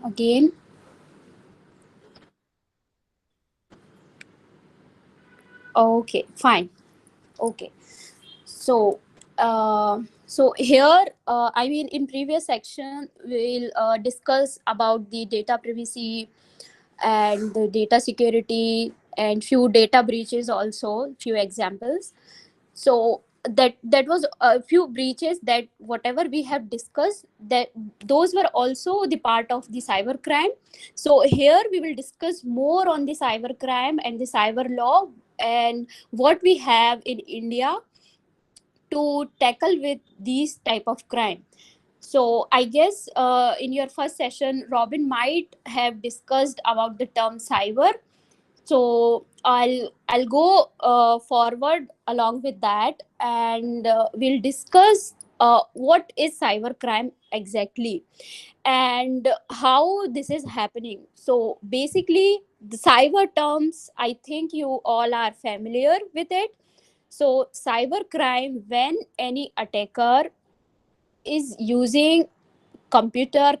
again. Okay, fine. Okay. So, so here, I mean, in previous section, we'll discuss about the data privacy and the data security and few data breaches also, few examples. So that was a few breaches that whatever we have discussed, that those were also the part of the cyber crime. So here we will discuss more on the cyber crime and the cyber law and what we have in India to tackle with these type of crime. So I guess in your first session, Robin might have discussed about the term cyber. So I'll go forward along with that, and we'll discuss what is cyber crime exactly and how this is happening. So basically, the cyber terms, I think you all are familiar with it. So cyber crime, when any attacker is using computer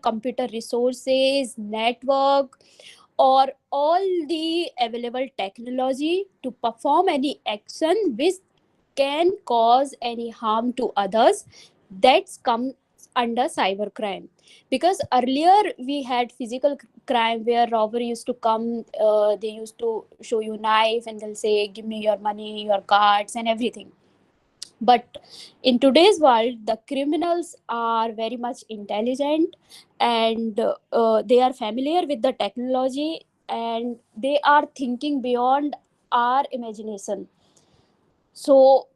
resources, network, or all the available technology to perform any action which can cause any harm to others, that's comes under cybercrime. Because earlier we had physical crime where robber used to come, they used to show you knife and they'll say give me your money, your cards and everything. But in today's world, the criminals are very much intelligent, and they are familiar with the technology, and they are thinking beyond our imagination. So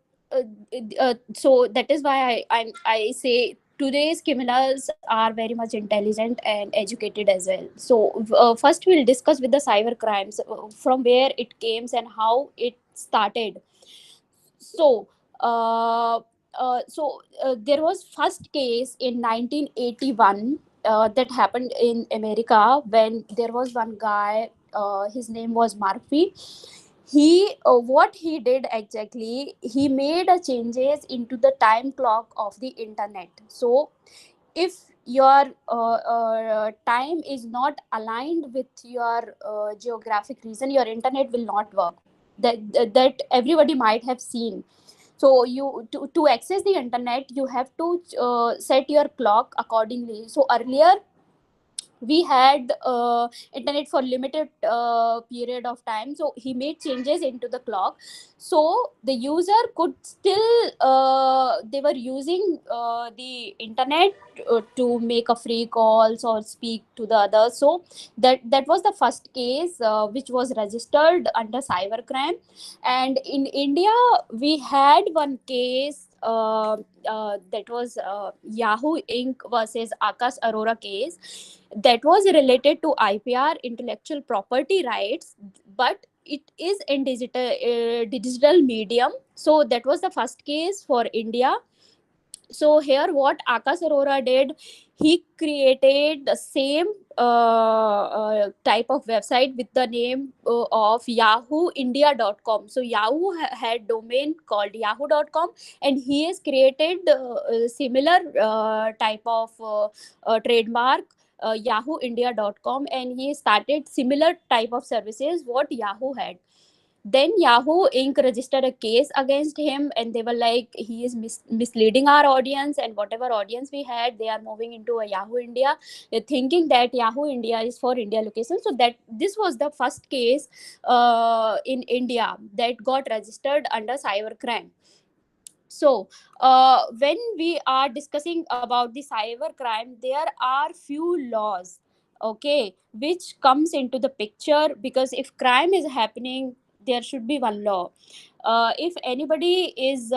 so that is why I say today's criminals are very much intelligent and educated as well. So first we'll discuss with the cyber crimes, from where it came and how it started. So there was first case in 1981 that happened in America, when there was one guy, his name was Murphy. He what he did exactly, he made a changes into the time clock of the internet. So if your time is not aligned with your geographic region, your internet will not work. That everybody might have seen. So to access the internet, you have to set your clock accordingly. So earlier we had internet for limited period of time, so he made changes into the clock. So the user could still they were using the internet to make a free calls or speak to the others. So that was the first case which was registered under cybercrime. And in India we had one case, that was Yahoo Inc. versus Akash Arora case, that was related to IPR, intellectual property rights, but it is in digital medium. So that was the first case for India. So here what Akash Arora did, he created the same type of website with the name of yahooindia.com. So Yahoo had domain called yahoo.com, and he has created a similar type of trademark, yahooindia.com, and he started similar type of services what Yahoo had. Then Yahoo Inc. registered a case against him, and they were like, he is misleading our audience, and whatever audience we had, they are moving into a Yahoo India, thinking that Yahoo India is for India location. So that this was the first case in India that got registered under cybercrime. So when we are discussing about the cyber crime, there are few laws, okay, which comes into the picture, because if crime is happening, there should be one law. If anybody is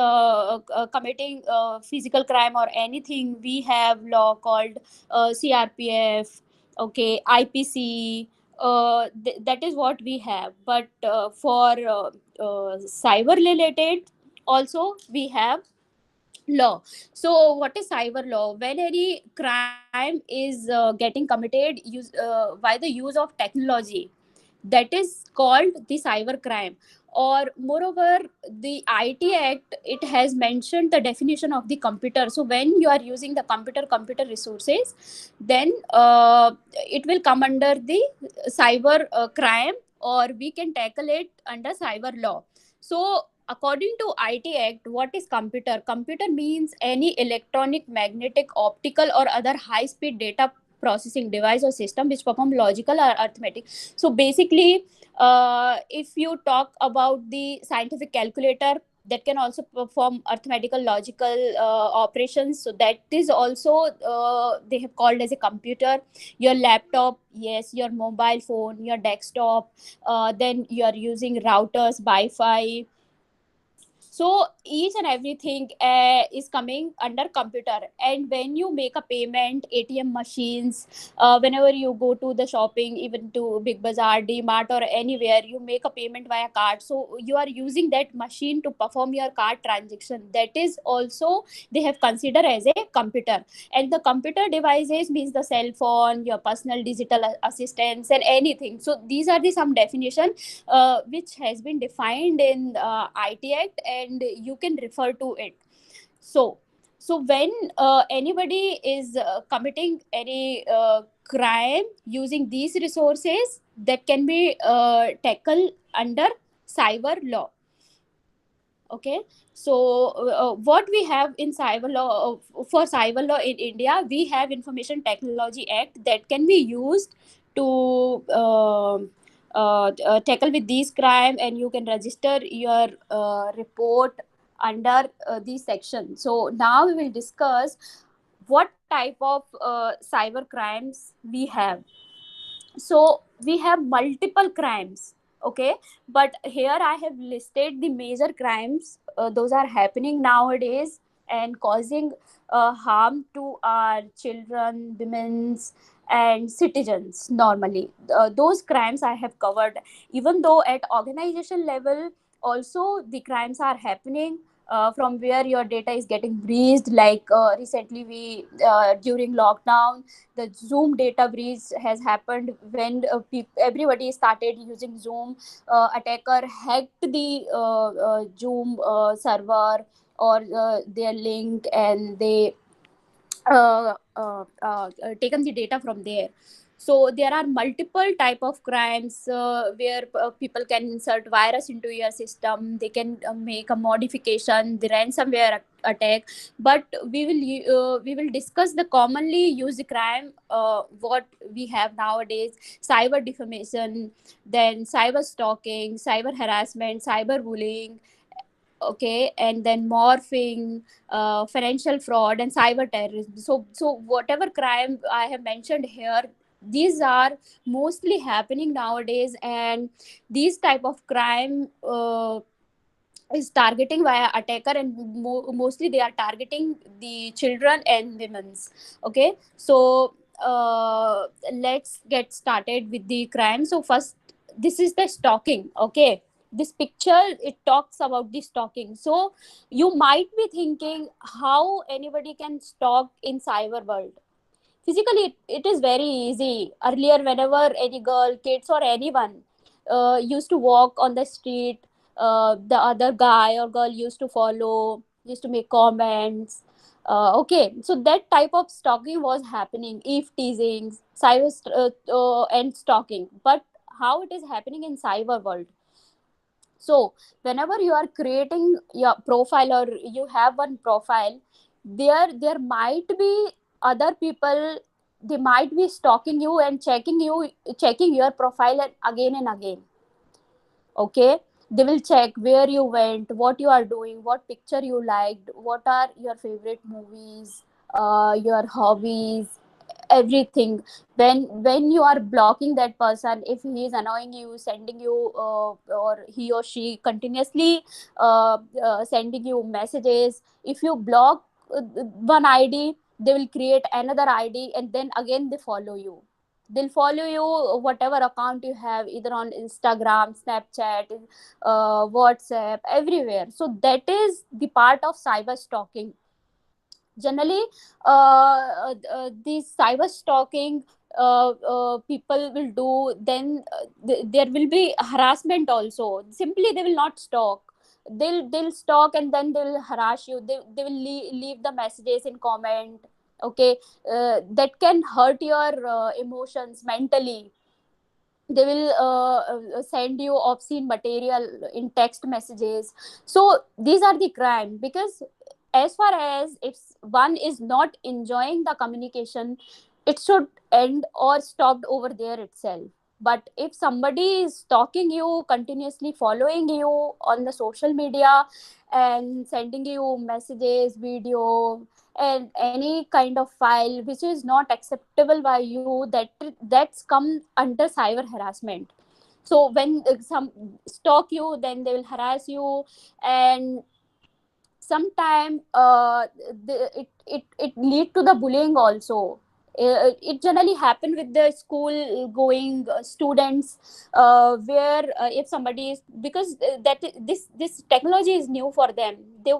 committing physical crime or anything, we have law called CRPF, okay, IPC. That is what we have. But for cyber related, also we have law. So what is cyber law? When any crime is getting committed by the use of technology, that is called the cyber crime. Or moreover, the IT Act, it has mentioned the definition of the computer. So when you are using the computer resources, then it will come under the cyber crime, or we can tackle it under cyber law. So according to IT Act, what is computer? Computer means any electronic, magnetic, optical, or other high speed data processing device or system which perform logical or arithmetic. So basically, if you talk about the scientific calculator, that can also perform arithmetical logical operations, so that is also they have called as a computer. Your laptop, yes, your mobile phone, your desktop, then you are using routers, wi-fi. So each and everything is coming under computer. And when you make a payment, ATM machines, whenever you go to the shopping, even to Big Bazaar, DMart, or anywhere, you make a payment via card, so you are using that machine to perform your card transaction. That is also they have considered as a computer. And the computer devices means the cell phone, your personal digital assistants, and anything. So these are the some definition which has been defined in IT Act, and you can refer to it. So, so when anybody is committing any crime using these resources, that can be tackled under cyber law. Okay, so what we have in cyber law, for cyber law in India, we have Information Technology Act that can be used to tackle with these crime, and you can register your report under these sections. So now we will discuss what type of cyber crimes we have. So we have multiple crimes. Okay, but here I have listed the major crimes, those are happening nowadays and causing harm to our children, women's, and citizens normally. Those crimes I have covered. Even though at organization level also the crimes are happening, from where your data is getting breached, like recently we during lockdown, the Zoom data breach has happened when everybody started using Zoom. Attacker hacked the Zoom server or their link, and they taken the data from there. So there are multiple type of crimes where people can insert virus into your system. They can make a modification, the ransomware attack. But we will discuss the commonly used crime, what we have nowadays: cyber defamation, then cyber stalking, cyber harassment, cyber bullying. Okay, and then morphing, financial fraud, and cyber terrorism. So whatever crime I have mentioned here, these are mostly happening nowadays. And these type of crime is targeting via attacker, and mostly they are targeting the children and women's. Okay, so let's get started with the crime. So first, this is the stalking. Okay, this picture, it talks about the stalking. So you might be thinking how anybody can stalk in cyber world. Physically, it is very easy. Earlier, whenever any girl, kids, or anyone used to walk on the street, the other guy or girl used to follow, used to make comments. Okay, so that type of stalking was happening, if teasing, and stalking. But how it is happening in cyber world? So whenever you are creating your profile, or you have one profile, there might be other people, they might be stalking you and checking your profile again and again. Okay, they will check where you went, what you are doing, what picture you liked, what are your favorite movies, your hobbies, everything. When you are blocking that person, if he is annoying you, sending you or he or she continuously sending you messages, if you block one ID, they will create another ID, and then again they'll follow you whatever account you have, either on Instagram, Snapchat, WhatsApp, everywhere. So that is the part of cyber stalking. Generally, this cyber stalking, people will do, then there will be harassment also. Simply they will not stalk, they'll stalk, and then they'll harass you. They will leave the messages in comment. Okay, that can hurt your emotions mentally. They will send you obscene material in text messages. So these are the crime, because as far as if one is not enjoying the communication, it should end or stopped over there itself. But if somebody is stalking you, continuously following you on the social media, and sending you messages, video, and any kind of file which is not acceptable by you, that's come under cyber harassment. So when some stalk you, then they will harass you. And sometime it lead to the bullying also. It generally happen with the school going students, where if somebody is, because that this technology is new for them. They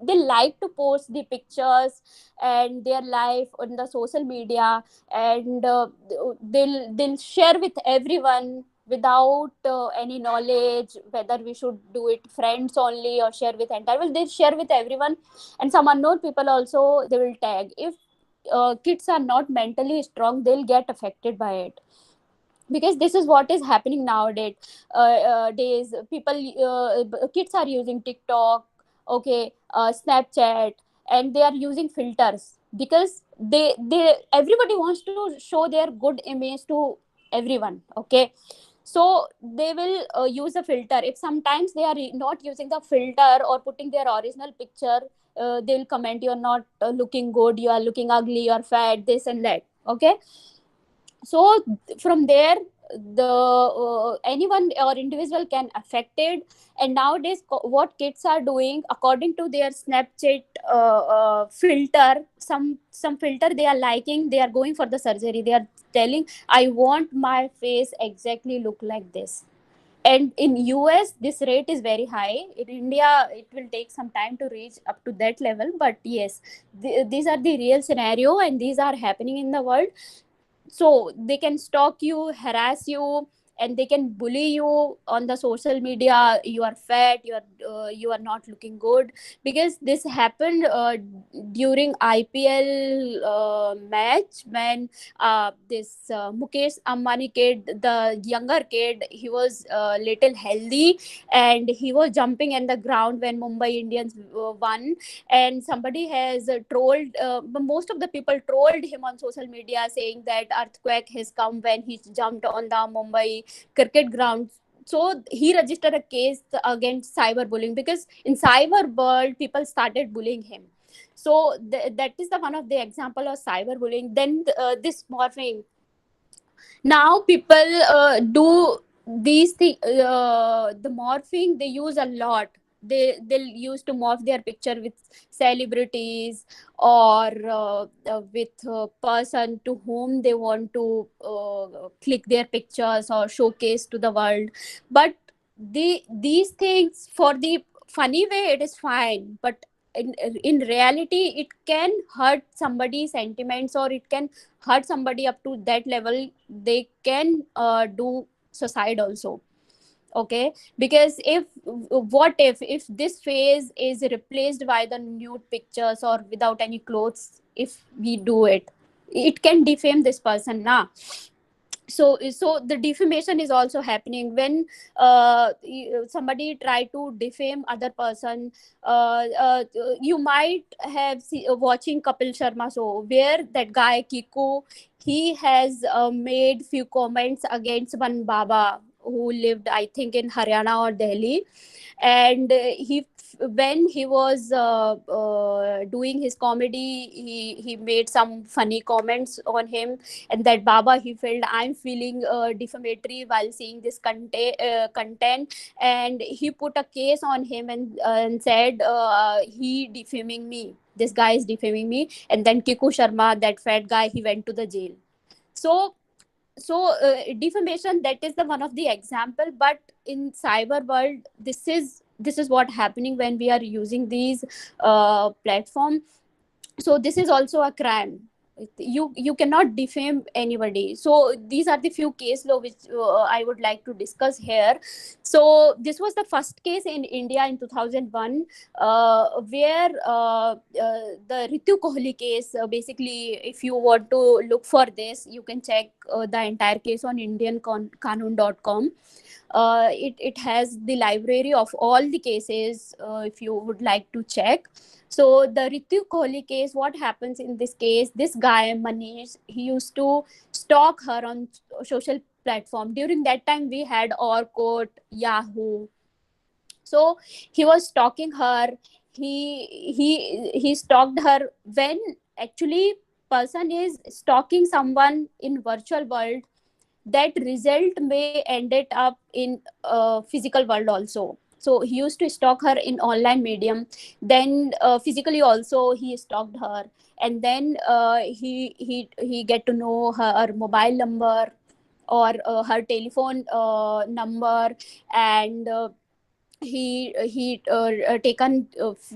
they like to post the pictures and their life on the social media, and they'll share with everyone without any knowledge whether we should do it friends only or share with entire. Well, they share with everyone, and some unknown people also they will tag. If kids are not mentally strong, they'll get affected by it, because this is what is happening nowadays. Days people, kids are using TikTok, okay, Snapchat, and they are using filters, because they everybody wants to show their good image to everyone. Okay, so they will use a filter. If sometimes they are not using the filter or putting their original picture, they'll comment, you're not looking good, you are looking ugly, you're fat, this and that. Okay, so from there, the anyone or individual can affected. And nowadays what kids are doing, according to their Snapchat filter, some filter they are liking, they are going for the surgery. They are telling, I want my face exactly look like this. And in US this rate is very high. In India it will take some time to reach up to that level, but yes, these are the real scenario, and these are happening in the world. So they can stalk you, harass you, and they can bully you on the social media. You are fat, you are not looking good. Because this happened during IPL match, when this Mukesh Ambani kid, the younger kid, he was little healthy, and he was jumping in the ground when Mumbai Indians won. And somebody has trolled, most of the people trolled him on social media, saying that earthquake has come when he jumped on the Mumbai cricket ground. So he registered a case against cyberbullying, because in cyber world people started bullying him. So that is the one of the example of cyberbullying. Then this morphing, now people do these things, the morphing they use a lot. They'll use to morph their picture with celebrities, or with a person to whom they want to click their pictures or showcase to the world. But these things, for the funny way it is fine, but in reality it can hurt somebody's sentiments, or it can hurt somebody up to that level. They can do suicide also. Okay, because if, what if this phase is replaced by the nude pictures or without any clothes, if we do it, it can defame this person now. So the defamation is also happening when somebody try to defame other person. You might have watching Kapil Sharma show, where that guy Kiku, he has made few comments against one Baba who lived, I think, in Haryana or Delhi. And he, when he was doing his comedy, he made some funny comments on him. And that Baba, he felt, I'm feeling defamatory while seeing this content. And he put a case on him, and said, he defaming me, this guy is defaming me. And then Kiku Sharma, that fat guy, he went to the jail. So so defamation, that is the one of the example. But in cyber world, this is what happening when we are using these platform. So this is also a crime. You cannot defame anybody. So these are the few case law which I would like to discuss here. So this was the first case in India in 2001, where the Ritu Kohli case, basically if you want to look for this, you can check the entire case on indianqanun.com. It has the library of all the cases, if you would like to check. So the Ritu Kohli case, what happens in this case? This guy Manish, he used to stalk her on social platform. During that time, we had Orkut, Yahoo. So he was stalking her. He stalked her when actually person is stalking someone in virtual world, that result may ended up in physical world also. So he used to stalk her in online medium, then physically also he stalked her, and then he get to know her mobile number or her telephone number, and he taken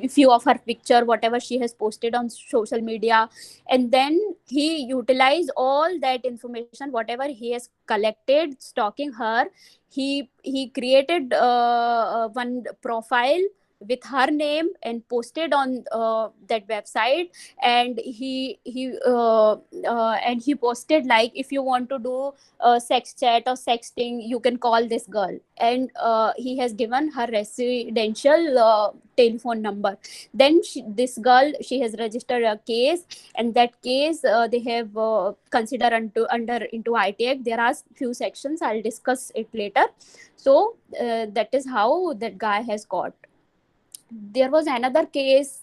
few of her picture whatever she has posted on social media, and then he utilized all that information whatever he has collected stalking her. He created one profile with her name and posted on that website, and he posted like, if you want to do sex chat or sexting, you can call this girl, and he has given her residential telephone number. Then this girl, she has registered a case, and that case they have considered under into IT Act. There are few sections, I'll discuss it later. So that is how that guy has got. There was another case,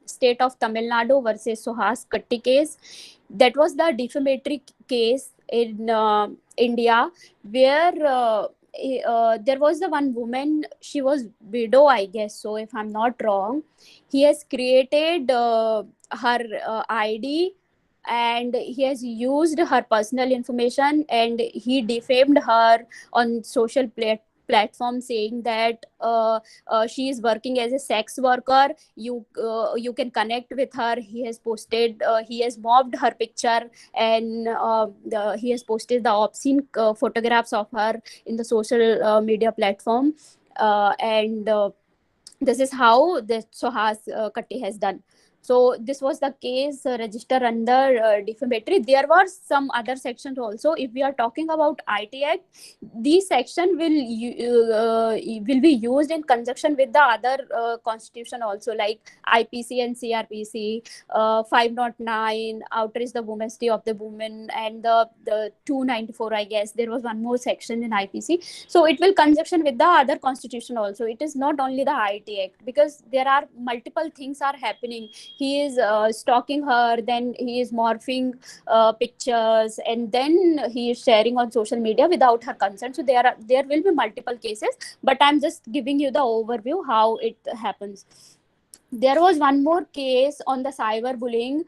state of Tamil Nadu versus Suhas Katti case. That was the defamatory case in India, where there was the one woman, she was widow, I guess so, if I'm not wrong. He has created her ID, and he has used her personal information, and he defamed her on social platform, saying that she is working as a sex worker. You can connect with her. He has posted, he has mobbed her picture, and he has posted the obscene photographs of her in the social media platform, and this is how the Sohas Katti has done. So this was the case registered under defamatory. There were some other sections also. If we are talking about IT Act, these section will be used in conjunction with the other constitution also, like IPC and CRPC, 509, outrage the womanity of the woman, and the 294, I guess. There was one more section in IPC. So it will conjunction with the other constitution also. It is not only the IT Act, because there are multiple things are happening. He is stalking her, then he is morphing pictures, and then he is sharing on social media without her consent. So there will be multiple cases, but I'm just giving you the overview how it happens. There was one more case on the cyberbullying.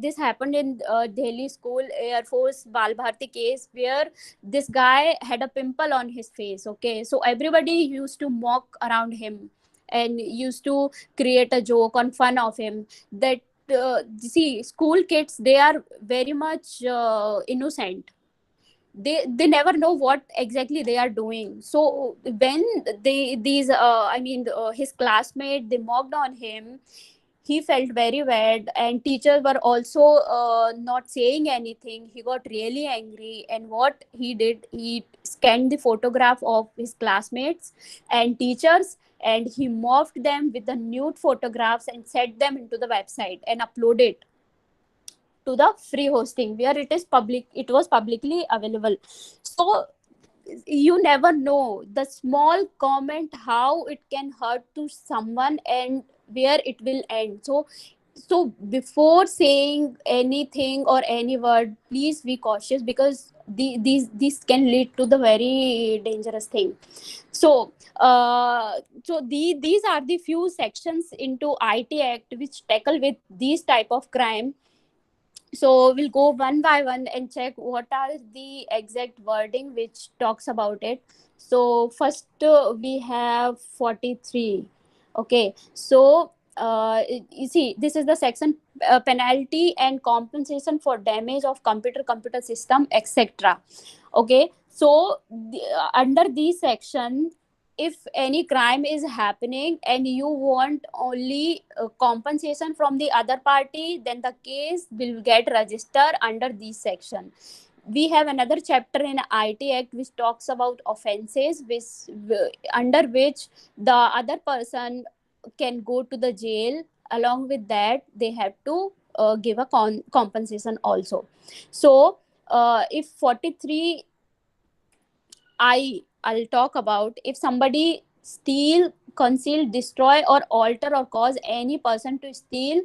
This happened in Delhi school Air Force Bal Bharti case, where this guy had a pimple on his face. Okay, so everybody used to mock around him and used to create a joke on fun of him. That see, school kids, they are very much innocent. They never know what exactly they are doing. So when these I mean his classmate, they mocked on him, he felt very bad, and teachers were also not saying anything. He got really angry, and what he did, he scanned the photograph of his classmates and teachers, and he morphed them with the nude photographs and set them into the website and uploaded to the free hosting, where it was publicly available. So you never know the small comment how it can hurt to someone, and where it will end. So before saying anything or any word, please be cautious, because these can lead to the very dangerous thing. So these are the few sections into IT Act which tackle with these type of crime. So we'll go one by one and check what are the exact wording which talks about it. So first we have 43. Okay, so you see, this is the section, penalty and compensation for damage of computer system, etc. Okay, so under this section, if any crime is happening and you want only compensation from the other party, then the case will get registered under this section. We have another chapter in IT Act which talks about offenses under which the other person can go to the jail. Along with that, they have to give a compensation also. So if 43, I'll talk about, if somebody steal, conceal, destroy, or alter or cause any person to steal,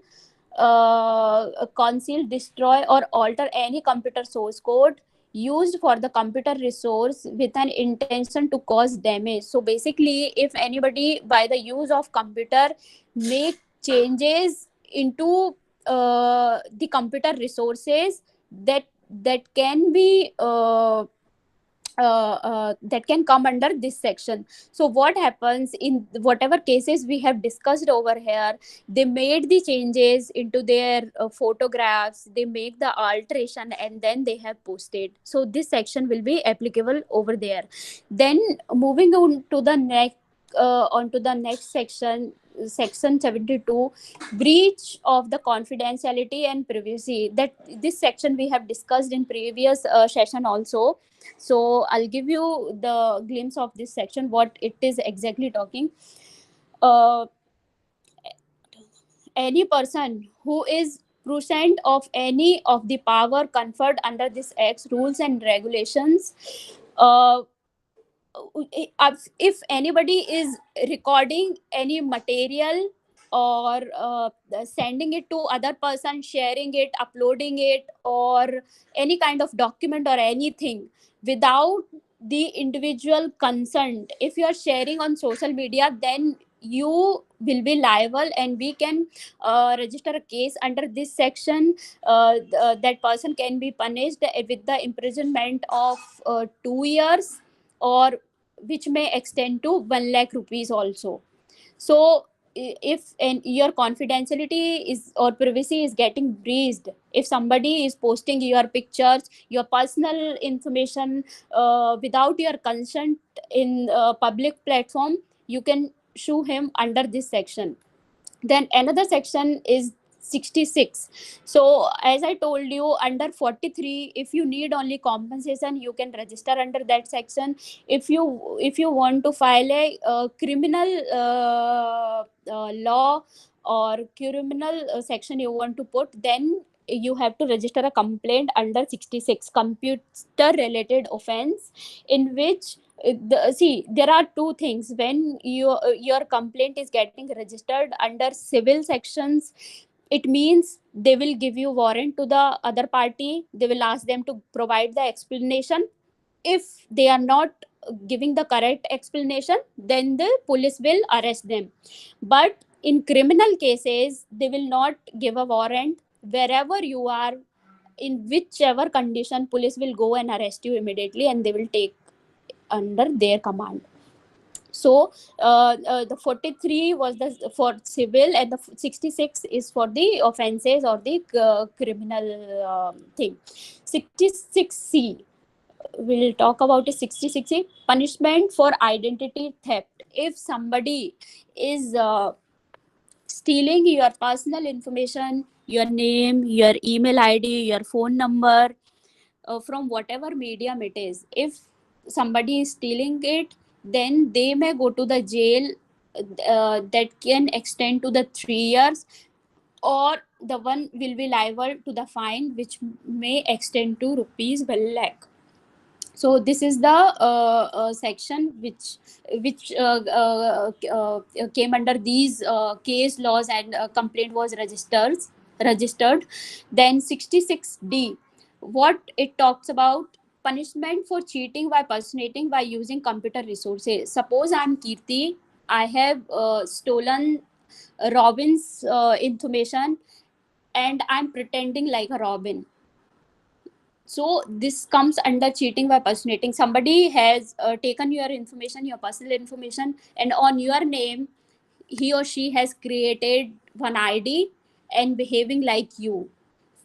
conceal, destroy, or alter any computer source code used for the computer resource with an intention to cause damage. So basically, if anybody by the use of computer make changes into the computer resources, that can be that can come under this section. So what happens in whatever cases we have discussed over here, they made the changes into their photographs, they make the alteration, and then they have posted. So this section will be applicable over there. Then moving on to the next section, section 72, breach of the confidentiality and privacy. That this section we have discussed in previous session also. So I'll give you the glimpse of this section, what it is exactly talking. uh, any person who is present of any of the power conferred under this act's rules and regulations, uh, if anybody is recording any material or sending it to other person, sharing it, uploading it, or any kind of document or anything without the individual consent, if you are sharing on social media, then you will be liable, and we can register a case under this section. That person can be punished with the imprisonment of 2 years, or which may extend to 1 lakh rupees also. So if your confidentiality is or privacy is getting breached, if somebody is posting your pictures, your personal information without your consent in public platform, you can sue him under this section. Then another section is 66. So as I told you, under 43, if you need only compensation, you can register under that section. If you want to file a criminal law or criminal section you want to put, then you have to register a complaint under 66, computer related offense, in which see, there are two things. When your complaint is getting registered under civil sections, it means they will give you warrant to the other party, they will ask them to provide the explanation. If they are not giving the correct explanation, then the police will arrest them. But in criminal cases, they will not give a warrant. Wherever you are, in whichever condition, police will go and arrest you immediately, and they will take under their command. So the 43 was the for civil, and the 66 is for the offenses or the criminal thing. 66C, we'll talk about a 66C, punishment for identity theft. If somebody is stealing your personal information, your name, your email ID, your phone number, from whatever medium it is, if somebody is stealing it, then they may go to the jail that can extend to the 3 years, or the one will be liable to the fine, which may extend to rupees 1 lakh. So this is the section which came under these case laws, and complaint was registered. Then 66D, what it talks about, punishment for cheating by personating by using computer resources. Suppose I'm Kirti, I have stolen Robin's information, and I'm pretending like a Robin. So this comes under cheating by personating. Somebody has taken your information, your personal information, and on your name, he or she has created one ID and behaving like you.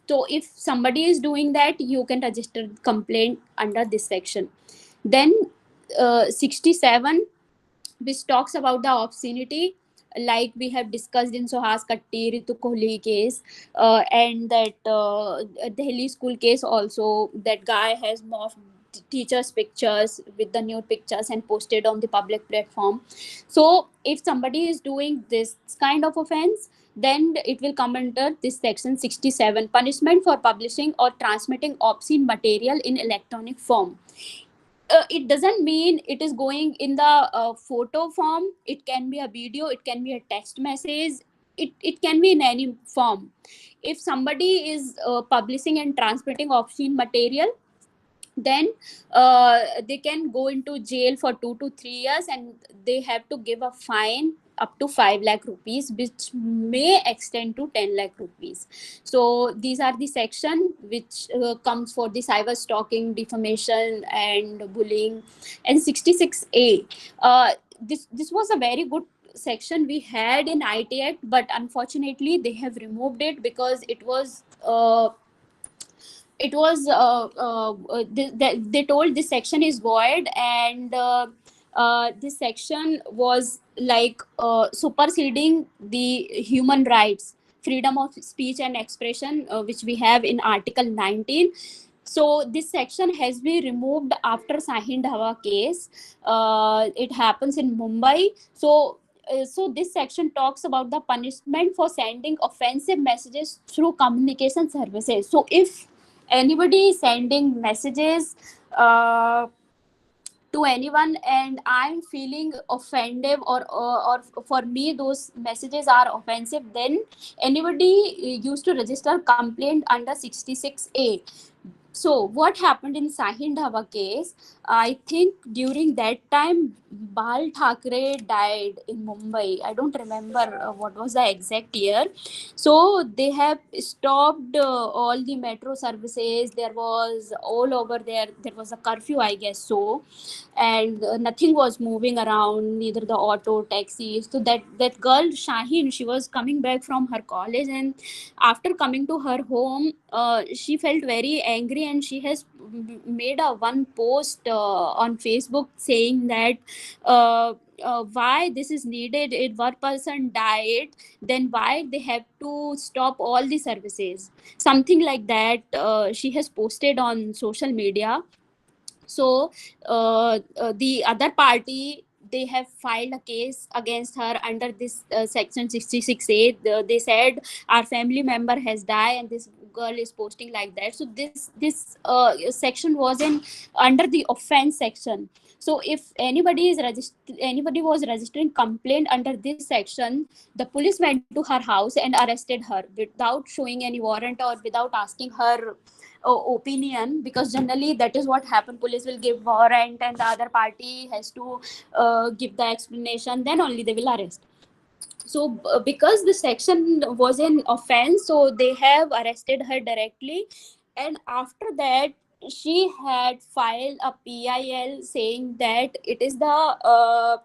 So if somebody is doing that, you can register complaint under this section. Then 67, which talks about the obscenity, like we have discussed in Sohas Katti, Ritu Kohli case, and that Delhi school case also. That guy has morphed teachers' pictures with the nude pictures and posted on the public platform. So if somebody is doing this kind of offense, then it will come under this section 67, punishment for publishing or transmitting obscene material in electronic form. It doesn't mean it is going in the photo form. It can be a video, it can be a text message, it can be in any form. If somebody is publishing and transmitting obscene material, then they can go into jail for 2 to 3 years, and they have to give a fine up to 5 lakh rupees, which may extend to 10 lakh rupees. So these are the section which comes for the cyber stalking, defamation and bullying. And 66A, this was a very good section we had in IT Act, but unfortunately they have removed it because they told this section is void, and this section was like superseding the human rights, freedom of speech and expression, which we have in article 19. So this section has been removed after Sahin Dhawa case. It happens in Mumbai. So this section talks about the punishment for sending offensive messages through communication services. So if anybody is sending messages uh, to anyone and I'm feeling offended, or for me those messages are offensive, then anybody used to register complaint under 66A. So what happened in Sahin Dhaba case? I think during that time, Bal Thackeray died in Mumbai. I don't remember what was the exact year. So they have stopped all the metro services. There was all over there. There was a curfew, I guess so, and nothing was moving around, neither the auto, taxis. So that girl Shaheen, she was coming back from her college, and after coming to her home, she felt very angry, and she has made a one post on Facebook saying that why this is needed. If one person died, then why they have to stop all the services, something like that. She has posted on social media. So the other party, they have filed a case against her under this section 66A. They said our family member has died and this girl is posting like that. So this section was in under the offense section. So if anybody was registering complaint under this section, the police went to her house and arrested her without showing any warrant or without asking her opinion, because generally that is what happened. Police will give warrant and the other party has to give the explanation, then only they will arrest. So because the section was an offense, so they have arrested her directly. And after that, she had filed a PIL saying that it is the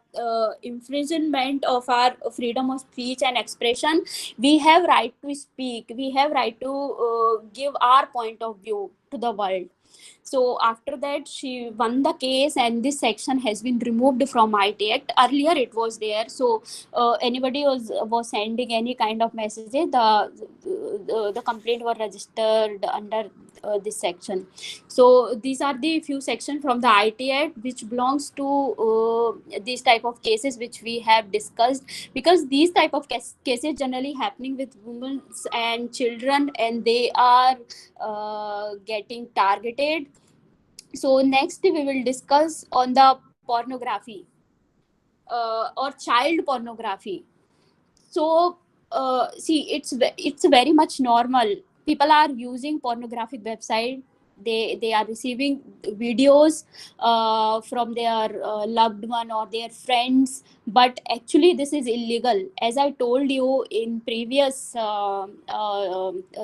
infringement of our freedom of speech and expression. We have right to speak, we have right to give our point of view to the world. So after that, she won the case, and this section has been removed from IT Act. Earlier, it was there. So anybody was sending any kind of messages, the complaint was registered under this section. So these are the few sections from the IT Act which belongs to these type of cases which we have discussed, because these type of cases generally happening with women and children, and they are getting targeted. So next we will discuss on the pornography or child pornography. So see, it's very much normal. People are using pornographic website. They are receiving videos from their loved one or their friends, but actually this is illegal. As I told you in previous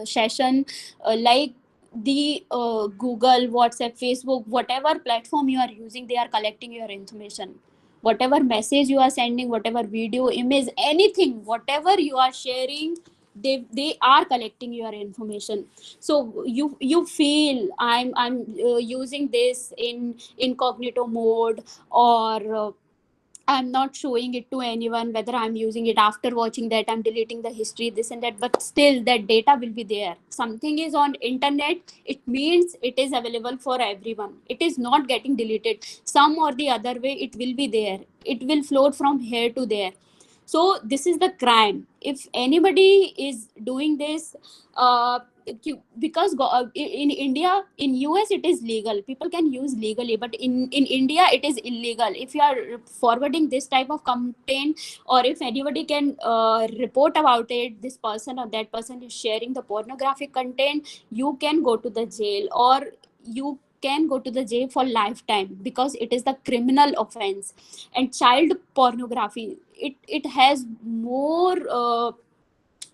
session, like the Google, WhatsApp, Facebook, whatever platform you are using, they are collecting your information. whatever message you are sending, whatever video, image, anything, whatever you are sharing, they are collecting your information. So you feel I'm using this in incognito mode, or I'm not showing it to anyone, whether I'm using it after watching that, I'm deleting the history, this and that, but still that data will be there. Something is on internet, it means it is available for everyone. It is not getting deleted. Some or the other way, it will be there. It will float from here to there. So this is the crime. If anybody is doing this, uh, because in India, in US it is legal, people can use legally, but in India it is illegal. If you are forwarding this type of content, or if anybody can report about it, this person or that person is sharing the pornographic content, you can go to the jail, or you can go to the jail for lifetime, because it is the criminal offense. And child pornography, it has more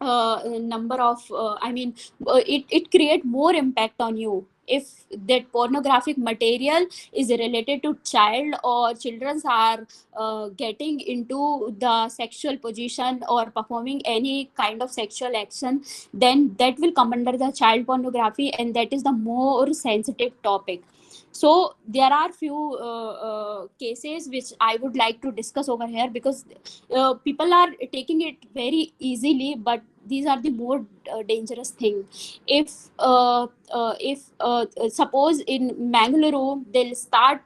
number of it create more impact on you if that pornographic material is related to child, or children are getting into the sexual position or performing any kind of sexual action, then that will come under the child pornography, and that is the more sensitive topic. So there are few cases which I would like to discuss over here, because people are taking it very easily, but these are the more dangerous thing. If suppose in Mangaluru they'll start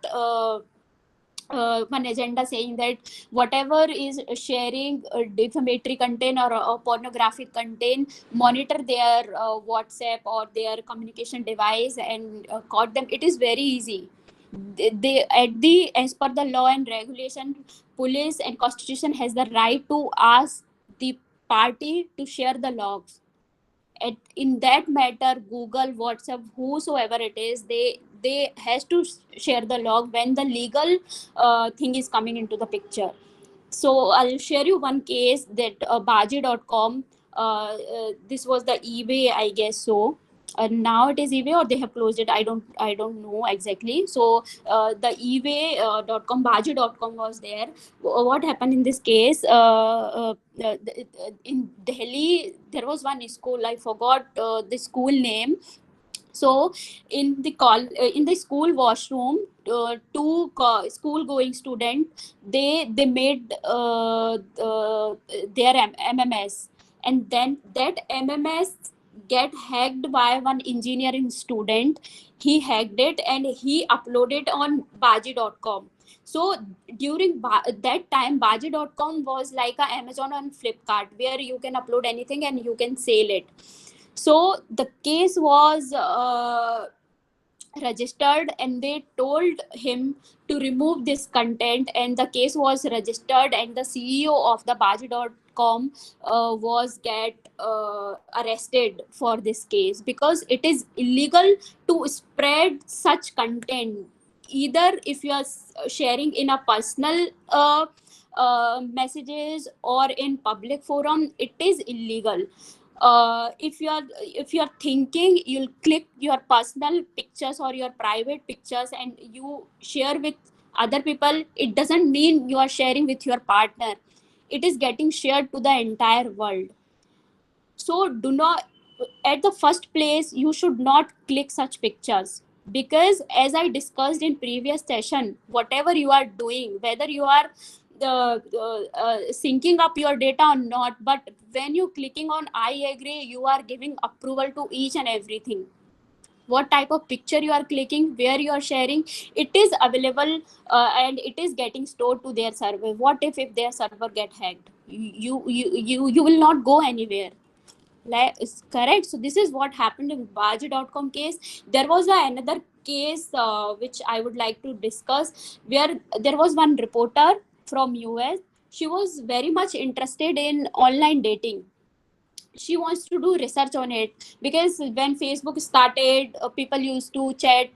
one agenda saying that whatever is sharing defamatory content or pornographic content, monitor their WhatsApp or their communication device and caught them. It is very easy. They at the as per the law and regulation, police and constitution has the right to ask the party to share the logs. In that matter, Google, WhatsApp, whosoever it is, they has to share the log when the legal thing is coming into the picture. So I'll share you one case that baji.com, this was the eBay, I guess. So now it is eBay, or they have closed it, I don't know exactly. So the ebay.com, baji.com was there. What happened in this case, in Delhi there was one school, I forgot the school name. So in the school washroom, two school going student, they made their MMS, and then that MMS get hacked by one engineering student. He hacked it and he uploaded on baji.com. So during that time, baji.com was like a Amazon and Flipkart, where you can upload anything and you can sell it. So the case was registered, and they told him to remove this content, and the case was registered, and the CEO of the baji.com was get arrested for this case, because it is illegal to spread such content. Either if you are sharing in a personal messages or in public forum, it is illegal. If you are thinking you'll click your personal pictures or your private pictures and you share with other people, it doesn't mean you are sharing with your partner. It is getting shared to the entire world. So do not, at the first place, you should not click such pictures, because as I discussed in previous session, whatever you are doing, whether you are syncing up your data or not, but when you clicking on I agree, you are giving approval to each and everything. What type of picture you are clicking, where you are sharing, it is available, and it is getting stored to their server. What if their server get hacked? You will not go anywhere. Is correct. So this is what happened in baji.com case. There was another case which I would like to discuss, where there was one reporter from US. She was very much interested in online dating. She wants to do research on it, because when Facebook started, people used to chat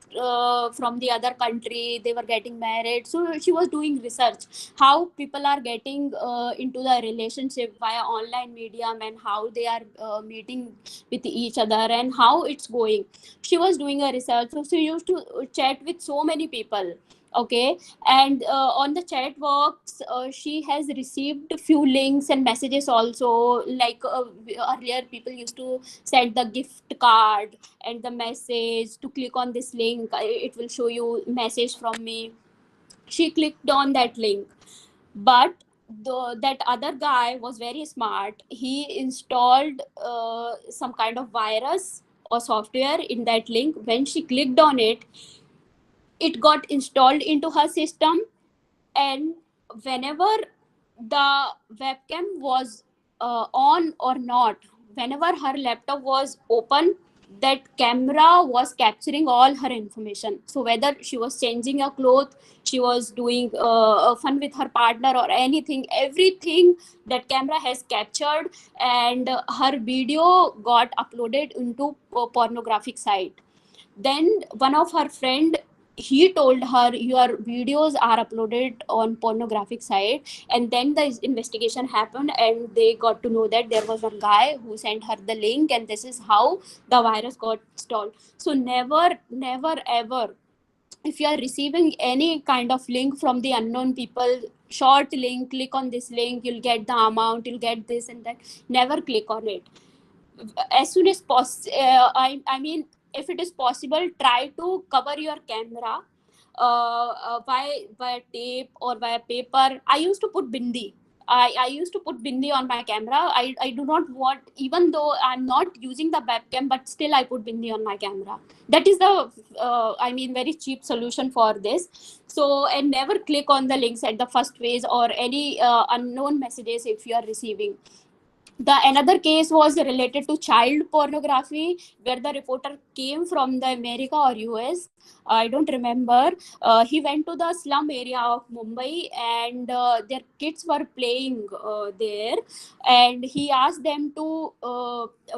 from the other country, they were getting married. So she was doing research how people are getting into the relationship via online medium, and how they are meeting with each other and how it's going. She was doing a research, so she used to chat with so many people. Okay. And on the chat box, she has received few links and messages also, like earlier people used to send the gift card and the message to click on this link, it will show you message from me. She clicked on that link, but that other guy was very smart. He installed some kind of virus or software in that link. When she clicked on it, it got installed into her system, and whenever the webcam was on or not, whenever her laptop was open, that camera was capturing all her information. So whether she was changing her clothes, she was doing fun with her partner or anything, everything that camera has captured, and her video got uploaded into pornographic site. Then one of her friend, he told her your videos are uploaded on pornographic site. And then the investigation happened, and they got to know that there was one guy who sent her the link, and this is how the virus got installed. So never ever, if you are receiving any kind of link from the unknown people, short link, click on this link, you'll get the amount, you'll get this and that, never click on it. As soon as possible, I mean, if it is possible, try to cover your camera by tape or by paper. I used to put bindi. I used to put bindi on my camera. I do not want, even though I'm not using the webcam, but still I put bindi on my camera. That is the I mean, very cheap solution for this. So, and never click on the links at the first phase or any unknown messages if you are receiving. The another case was related to child pornography, where the reporter came from the America or US. I don't remember. He went to the slum area of Mumbai, and their kids were playing there. And he asked them to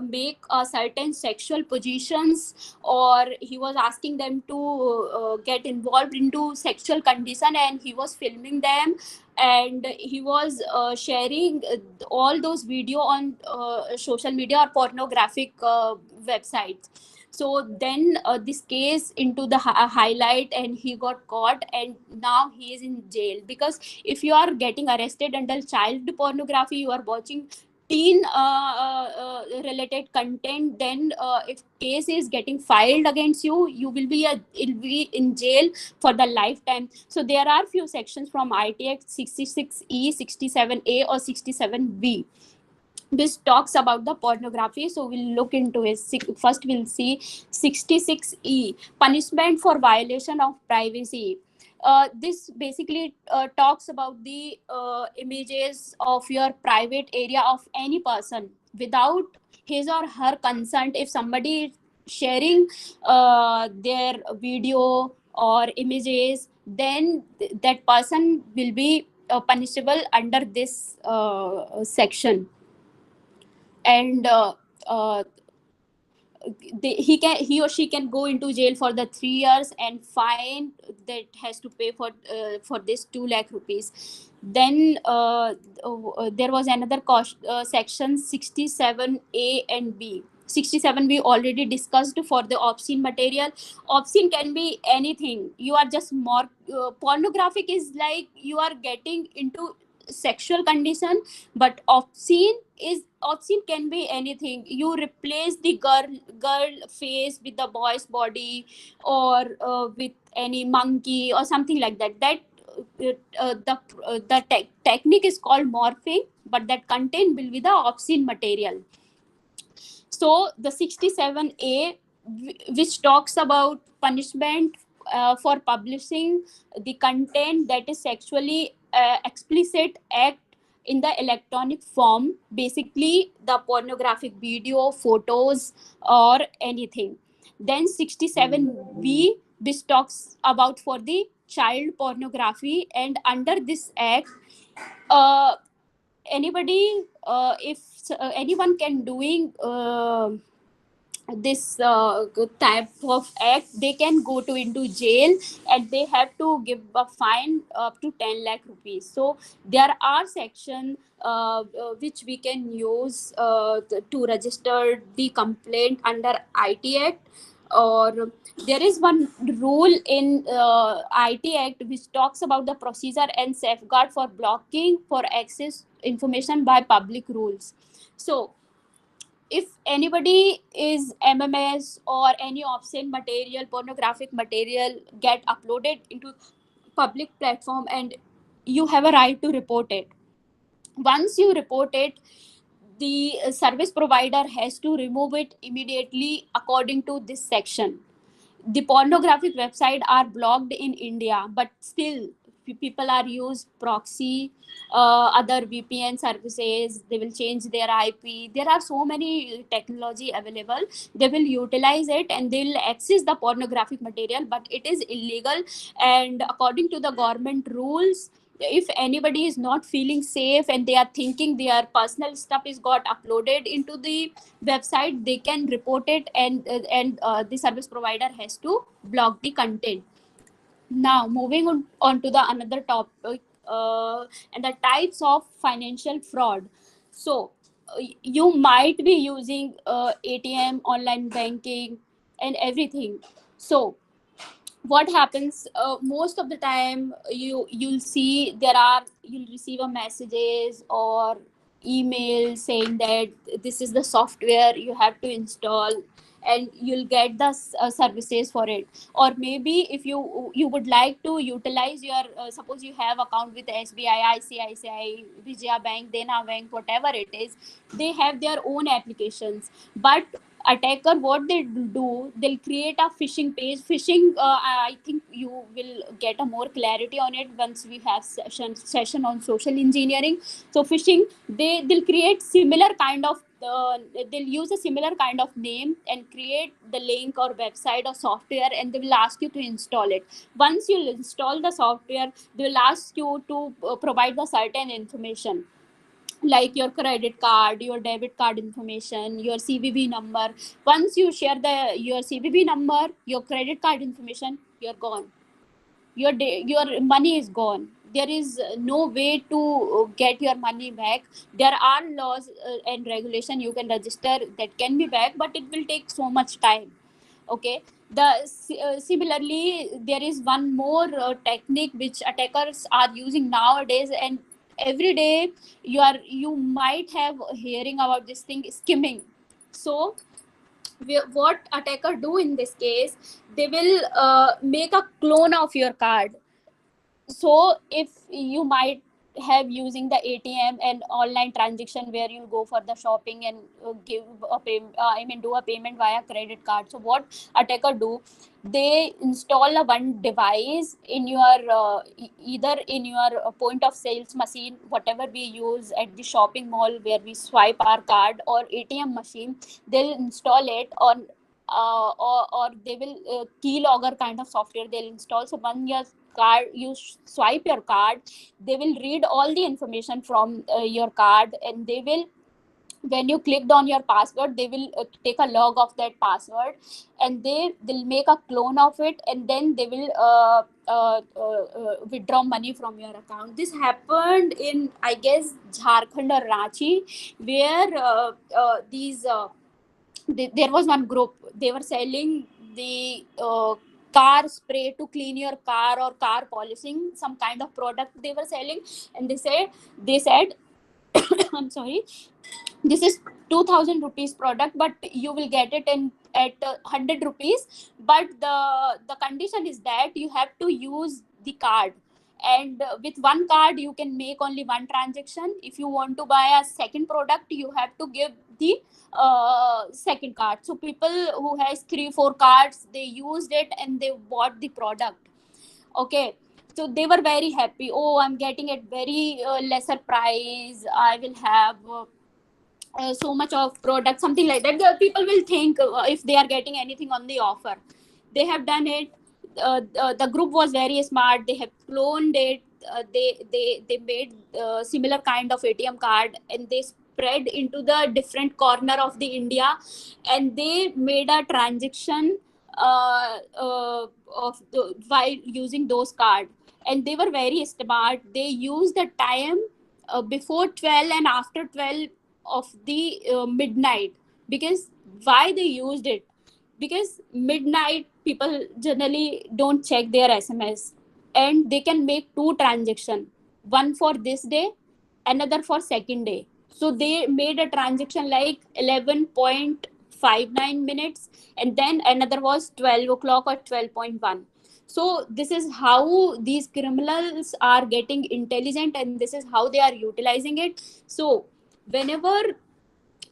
make certain sexual positions, or he was asking them to get involved into sexual condition, and he was filming them, and he was sharing all those video on social media or pornographic websites. So then this case into the highlight, and he got caught, and now he is in jail. Because if you are getting arrested under child pornography, you are watching teen related content, then if case is getting filed against you, you'll be in jail for the lifetime. So there are few sections from IT Act 66E, 67A or 67B, which talks about the pornography. So we'll look into it. First we'll see 66E, punishment for violation of privacy. This basically talks about the images of your private area of any person without his or her consent. If somebody is sharing their video or images, then that person will be punishable under this section. And uh, he or she can go into jail for the 3 years, and fine that has to pay for this 2 lakh rupees. Then there was another cost, section 67A and B. 67 we already discussed for the obscene material. Obscene can be anything. You are just more pornographic is like you are getting into sexual condition, but obscene can be anything. You replace the girl face with the boy's body, or with any monkey or something like that. That the technique is called morphing, but that content will be the obscene material. So the 67A, which talks about punishment for publishing the content that is sexually explicit act in the electronic form, basically the pornographic video, photos, or anything. Then 67B, which talks about for the child pornography, and under this act, uh, anybody, if anyone can doing this type of act, they can go to into jail, and they have to give a fine up to 10 lakh rupees. So there are sections which we can use to register the complaint under IT Act. Or there is one rule in IT Act which talks about the procedure and safeguard for blocking for access information by public rules. So if anybody is MMS or any obscene material, pornographic material get uploaded into public platform, and you have a right to report it. Once you report it, the service provider has to remove it immediately according to this section. The pornographic website are blocked in India, but still people are use proxy, other VPN services. They will change their IP. There are so many technology available. They will utilize it and they'll access the pornographic material, but it is illegal. And according to the government rules, if anybody is not feeling safe and they are thinking their personal stuff is got uploaded into the website, they can report it, and the service provider has to block the content. Now moving on to the another topic, and the types of financial fraud. So you might be using ATM, online banking, and everything. So what happens, most of the time you'll see you'll receive a messages or email saying that this is the software you have to install and you'll get the services for it. Or maybe if you would like to utilize your suppose you have account with SBI, ICICI, Vijaya Bank, Dena Bank, whatever it is, they have their own applications. But attacker, what they do, they'll create a phishing page. Phishing, I think you will get a more clarity on it once we have session on social engineering. So phishing, they'll create similar kind of they'll use a similar kind of name and create the link or website or software, and they will ask you to install it. Once you install the software, they will ask you to provide the certain information like your credit card, your debit card information, your CVV number. Once you share your CVV number, your credit card information, you're gone. Your money is gone. There is no way to get your money back. There are laws and regulation you can register that can be back, but it will take so much time. Okay. Similarly, there is one more technique which attackers are using nowadays, and every day you might have hearing about this thing, skimming. So what attacker do in this case, they will make a clone of your card. So if you might have using the ATM and online transaction where you go for the shopping and give a do a payment via credit card. So what attacker do, they install a one device in your either in your point of sales machine, whatever we use at the shopping mall where we swipe our card, or ATM machine. They'll install it on or they will keylogger kind of software they'll install. So when your card, you swipe your card, they will read all the information from your card, and they will, when you clicked on your password, they will take a log of that password, and they'll make a clone of it, and then they will withdraw money from your account. This happened in, I guess, Jharkhand or Ranchi, where these there was one group, they were selling the car spray to clean your car, or car polishing, some kind of product they were selling. And they said I'm sorry, this is 2000 rupees product, but you will get it in at 100 rupees. But the condition is that you have to use the card, and with one card you can make only one transaction. If you want to buy a second product, you have to give the second card. So people who has 3-4 cards, they used it and they bought the product. Okay. So they were very happy. Oh, I'm getting it very lesser price, I will have so much of product, something like that. The people will think if they are getting anything on the offer. They have done it. The group was very smart. They have cloned it. They made similar kind of ATM card, and they spread into the different corner of the India, and they made a transaction while using those card. And they were very smart. They used the time before 12 and after 12 of the midnight. Because why they used it, because midnight people generally don't check their SMS, and they can make two transaction, one for this day, another for second day. So they made a transaction like 11.59 minutes, and then another was 12 o'clock or 12.1. So this is how these criminals are getting intelligent, and this is how they are utilizing it. So whenever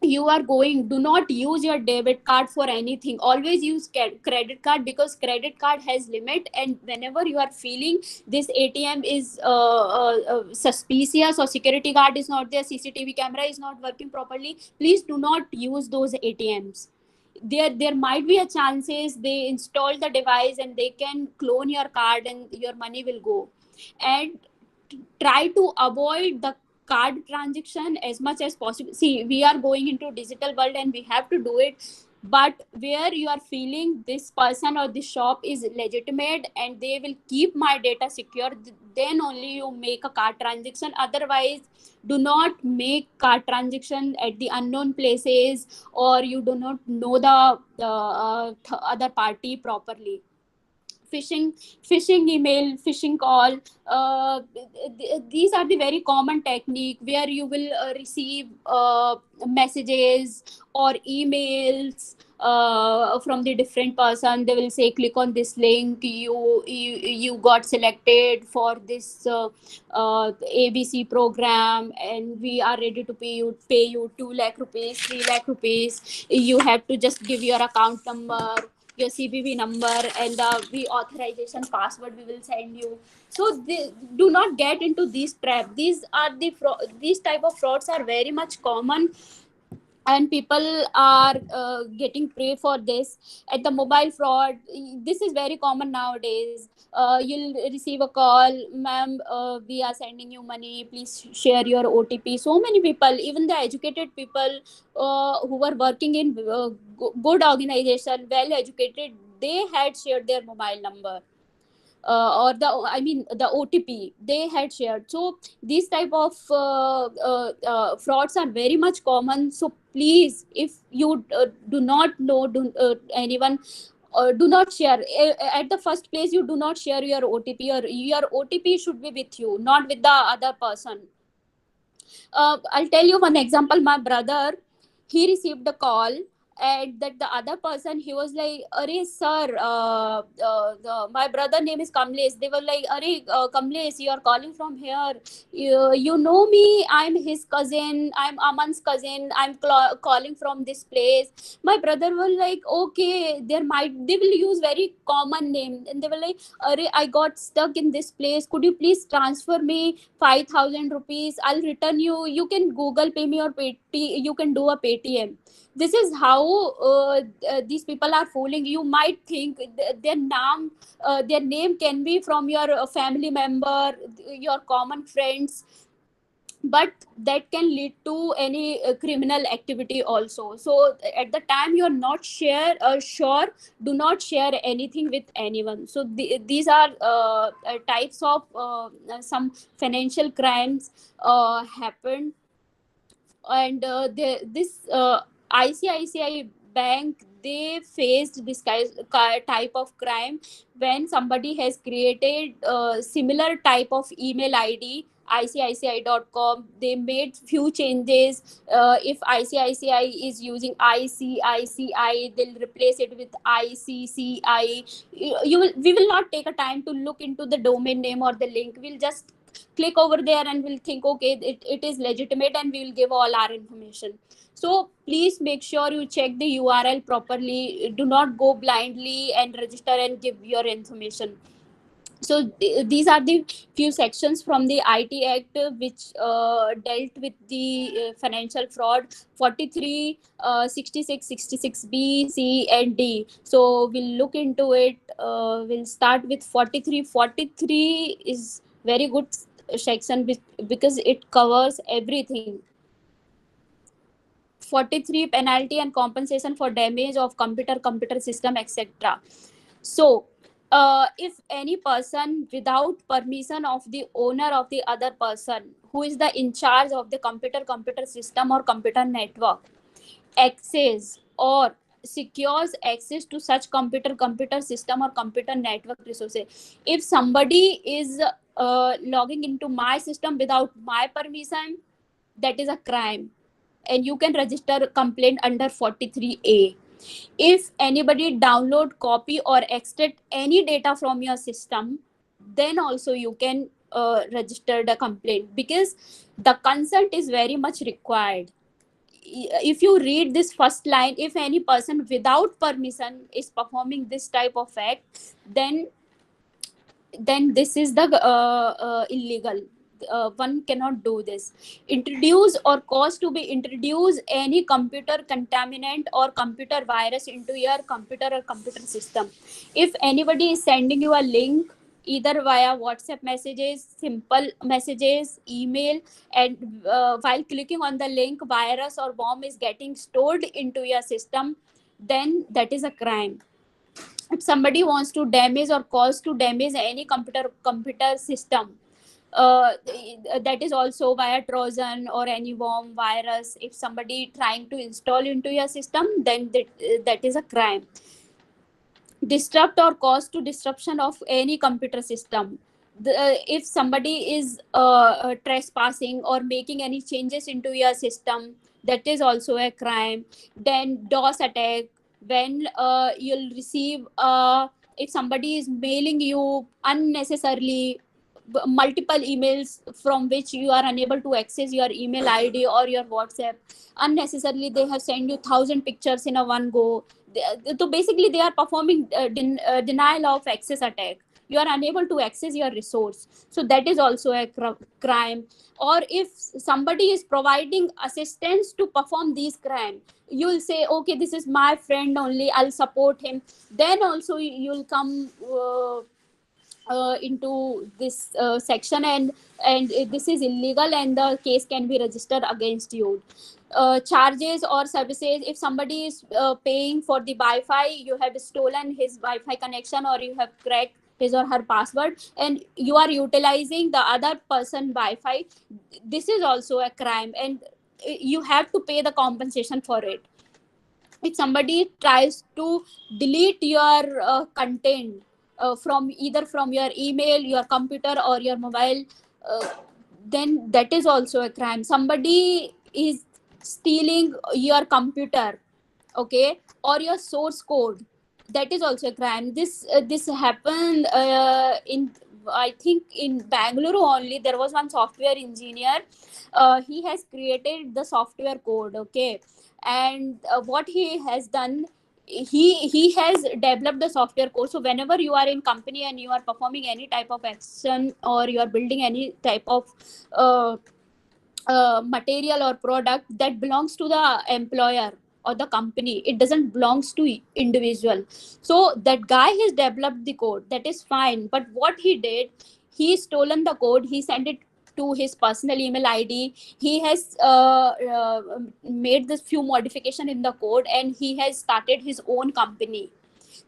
you are going, do not use your debit card for anything, always use credit card, because credit card has limit. And whenever you are feeling this ATM is suspicious, or security guard is not there, CCTV camera is not working properly, please do not use those ATMs. There might be a chances they install the device and they can clone your card and your money will go. And try to avoid the card transaction as much as possible. See, we are going into digital world and we have to do it, but where you are feeling this person or this shop is legitimate and they will keep my data secure, then only you make a card transaction. Otherwise, do not make card transaction at the unknown places, or you do not know the other party properly. Phishing email, phishing call, these are the very common technique where you will receive messages or emails from the different person. They will say click on this link, you got selected for this ABC program, and we are ready to pay you 2 lakh rupees, 3 lakh rupees. You have to just give your account number, your CVV number, and the authorization password we will send you. So do not get into these trap. These are these type of frauds are very much common, and people are getting prey for this. At the mobile fraud, this is very common nowadays. You'll receive a call, ma'am, we are sending you money, please share your OTP. So many people, even the educated people who were working in good organization, well educated, they had shared their mobile number, or the, I mean, the OTP they had shared. So these type of frauds are very much common. So please, if you do not know anyone, do not share. At the first place, you do not share your OTP, or your OTP should be with you, not with the other person. I'll tell you one example. My brother, he received a call, and that the other person, he was like, "Arey sir, my brother name is Kamlesh." They were like, "Arey Kamlesh, you are calling from here. You know me? I'm his cousin. I'm Aman's cousin. I'm calling from this place." My brother was like, "Okay, they will use very common name," and they were like, "Arey, I got stuck in this place. Could you please transfer me 5,000 rupees? I'll return you. You can Google pay me, or you can do a Paytm." This is how these people are fooling. You might think their name can be from your family member, your common friends, but that can lead to any criminal activity also. So at the time you are not sure, do not share anything with anyone. So these are types of some financial crimes happen. And this ICICI Bank, they faced this type of crime when somebody has created similar type of email ID, ICICI.com. They made few changes. If ICICI is using ICICI, they'll replace it with ICCI. We will not take a time to look into the domain name or the link. We'll just click over there and we'll think, okay, it is legitimate, and we will give all our information. So please make sure you check the URL properly. Do not go blindly and register and give your information. So these are the few sections from the IT Act which dealt with the financial fraud: 43, 66, 66B, C, and D. So we'll look into it. We'll start with 43. 43 is very good section because it covers everything. 43, penalty and compensation for damage of computer system, etc. So if any person, without permission of the owner of the other person who is the in charge of the computer system or computer network, access or secures access to such computer system or computer network resources. If somebody is logging into my system without my permission, that is a crime, and you can register a complaint under 43A. If anybody download, copy or extract any data from your system, then also you can register the complaint, because the consent is very much required. If you read this first line, if any person without permission is performing this type of act, then this is the illegal. One cannot do this. Introduce or cause to be introduce any computer contaminant or computer virus into your computer or computer system. If anybody is sending you a link either via WhatsApp messages, simple messages, email, and while clicking on the link, virus or bomb is getting stored into your system, then that is a crime. If somebody wants to damage or cause to damage any computer system, that is also via trojan or any worm virus. If somebody trying to install into your system, then that is a crime. Disrupt or cause to disruption of any computer system. If somebody is trespassing or making any changes into your system, that is also a crime. Then DOS attack, when you'll receive if somebody is mailing you unnecessarily multiple emails from which you are unable to access your email id or your WhatsApp. Unnecessarily they have sent you 1,000 pictures in a one go. So basically they are performing denial of access attack. You are unable to access your resource, so that is also a crime. Or if somebody is providing assistance to perform these crime, you will say, okay, this is my friend only, I'll support him, then also you'll come into this section, and this is illegal and the case can be registered against you. Charges or services, if somebody is paying for the Wi-Fi, you have stolen his Wi-Fi connection or you have cracked his or her password and you are utilizing the other person Wi-Fi, this is also a crime, and you have to pay the compensation for it. If somebody tries to delete your content from either from your email, your computer or your mobile, uh, then that is also a crime. Somebody is stealing your computer, okay, or your source code, that is also a crime. This happened in, I think in Bangalore only. There was one software engineer, he has created the software code, okay, and what he has done, he has developed the software code. So whenever you are in company and you are performing any type of action or you are building any type of uh, material or product that belongs to the employer or the company, it doesn't belongs to individual. So that guy has developed the code, that is fine, but what he did, he stolen the code, he sent it to his personal email id. He has made this few modification in the code and he has started his own company.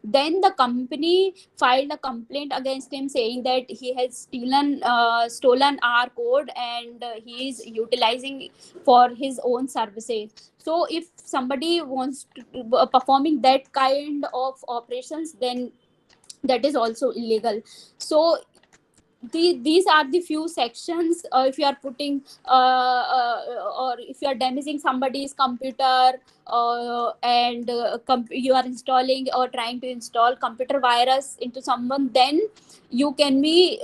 Then the company filed a complaint against him saying that he has stolen our code and he is utilizing for his own services. So if somebody wants to performing that kind of operations, then that is also illegal. So these are the few sections. If you are putting or if you are damaging somebody's computer and you are installing or trying to install computer virus into someone, then you can be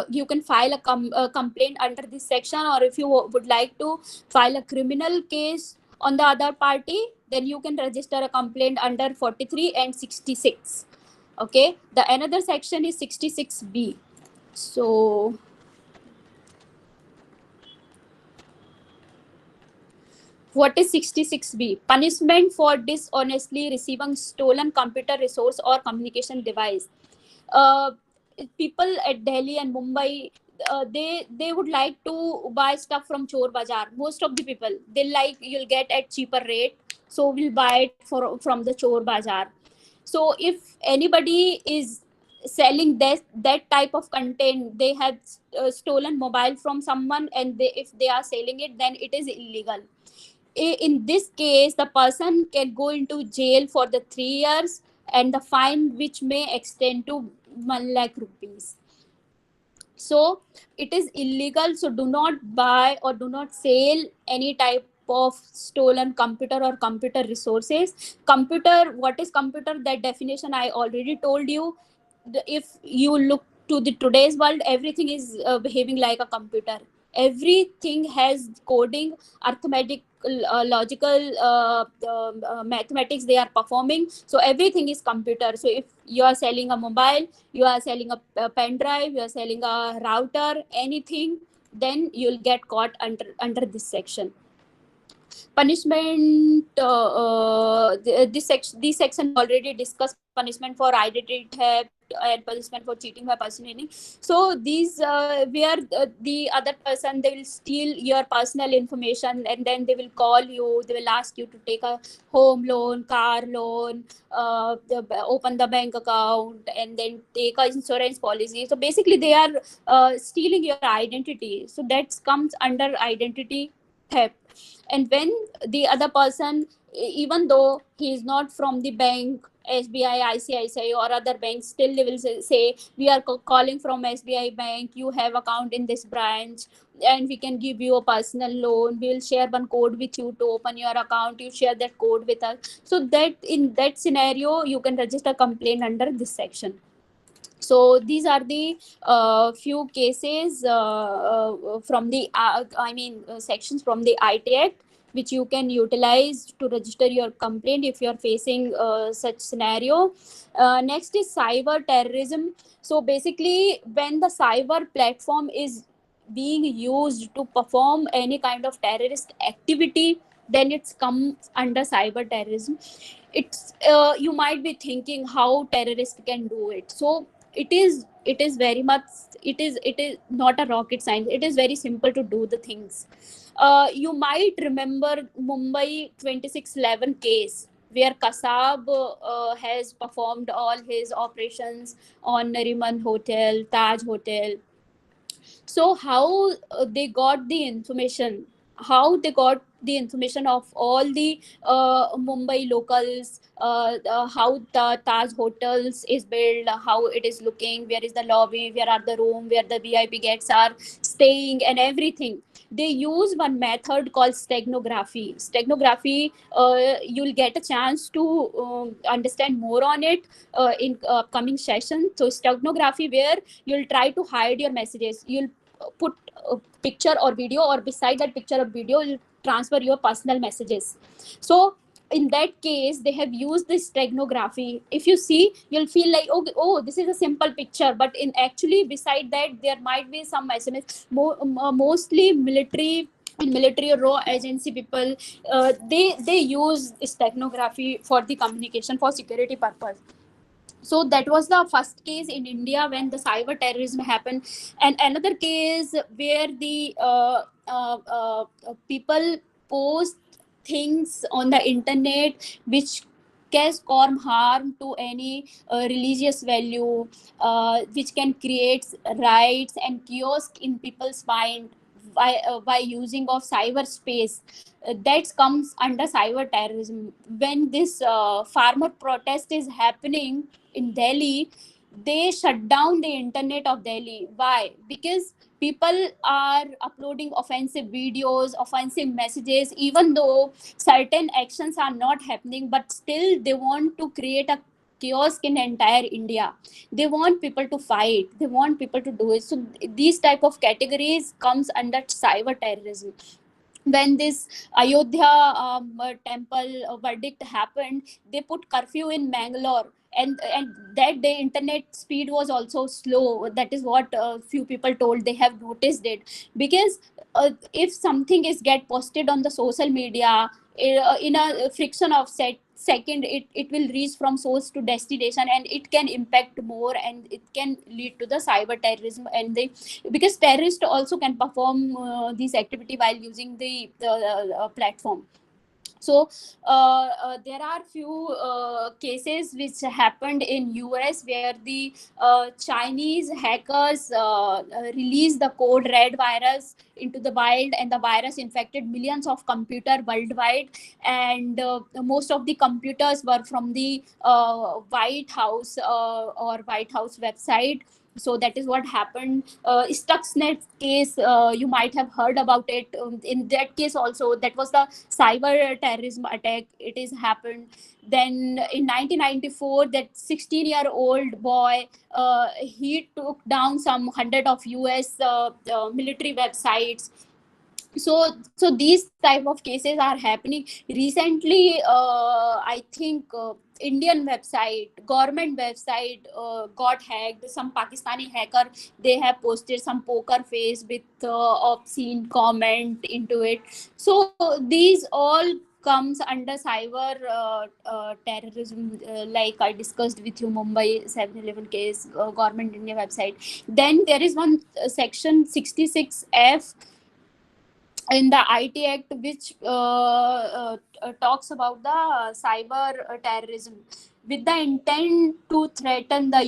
you can file a complaint under this section, or if you would like to file a criminal case on the other party, then you can register a complaint under 43 and 66. Okay, the another section is 66B. So what is 66B? Punishment for dishonestly receiving stolen computer resource or communication device. uh, People at Delhi and Mumbai, they would like to buy stuff from Chor Bazaar. Most of the people, they like, you'll get at cheaper rate, so we'll buy it from the Chor Bazaar. So if anybody is selling that type of content, they have stolen mobile from someone and if they are selling it, then it is illegal. in this case, the person can go into jail for the 3 years, and the fine which may extend to 1 lakh rupees. So it is illegal, so do not buy or do not sell any type of stolen computer or computer resources. Computer, what is computer? That definition I already told you. If you look to the today's world, everything is behaving like a computer. Everything has coding, arithmetic, logical, mathematics they are performing. So everything is computer. So if you are selling a mobile, you are selling a pen drive, you are selling a router, anything, then you'll get caught under this section. Punishment, this section already discussed punishment for identity theft and punishment for cheating by personally. So these where the other person, they will steal your personal information, and then they will call you, they will ask you to take a home loan, car loan, open the bank account, and then take a insurance policy. So basically they are stealing your identity, so that comes under identity theft. And when the other person, even though he is not from the bank, SBI, ICICI or other banks, still they will say, we are calling from SBI bank, you have account in this branch, and we can give you a personal loan, we will share one code with you to open your account, you share that code with us. So that in that scenario you can register complaint under this section. So these are the few cases from the sections from the IT Act, which you can utilize to register your complaint if you are facing such scenario. Next is cyber terrorism. So basically, when the cyber platform is being used to perform any kind of terrorist activity, then it's comes under cyber terrorism. It's you might be thinking how terrorists can do it. So it is very much, it is not a rocket science, it is very simple to do the things. You might remember Mumbai 2611 case, where Kasab has performed all his operations on Nariman Hotel, Taj Hotel. So how they got the information, how they got the information of all the Mumbai locals, how the Taj hotels is built, how it is looking, where is the lobby, where are the room, where the VIP guests are staying, and everything. They use one method called steganography. Steganography, you'll get a chance to understand more on it in upcoming session. So steganography, where you'll try to hide your messages, you'll put a picture or video, or beside that picture or video you'll transfer your personal messages. So in that case they have used this steganography. If you see, you'll feel like, okay, oh, this is a simple picture, but in actually beside that there might be some SMS. Mostly military, in military or raw agency people, they use steganography for the communication, for security purpose. So that was the first case in India when the cyber terrorism happened. And another case where the people post things on the internet which cause harm to any religious value, which can create riots and chaos in people's mind by using of cyberspace. That comes under cyber terrorism. When this farmer protest is happening in Delhi, they shut down the internet of Delhi. Why? Because people are uploading offensive videos, offensive messages, even though certain actions are not happening, but still they want to create a chaos in entire India. They want people to fight, they want people to do it. So these type of categories comes under cyber terrorism. When this Ayodhya temple verdict happened, they put curfew in Mangalore, and that day internet speed was also slow. That is what few people told, they have noticed it. Because if something is get posted on the social media, in a friction of second, it will reach from source to destination, and it can impact more, and it can lead to the cyber terrorism. And they, because terrorists also can perform this activity while using the platform. So there are few cases which happened in US where the Chinese hackers released the code red virus into the wild, and the virus infected millions of computer worldwide. And most of the computers were from the White House or White House website. So that is what happened. Stuxnet case, you might have heard about it. In that case also, that was the cyber terrorism attack. It is happened. Then in 1994, that 16-year-old boy, he took down some hundred of US military websites. So these type of cases are happening recently. I think Indian website, government website, got hacked. Some Pakistani hacker, they have posted some poker face with obscene comment into it. So these all comes under cyber terrorism, like I discussed with you, Mumbai 711 case, government India website. Then there is one section 66F in the IT Act, which talks about the cyber terrorism with the intent to threaten the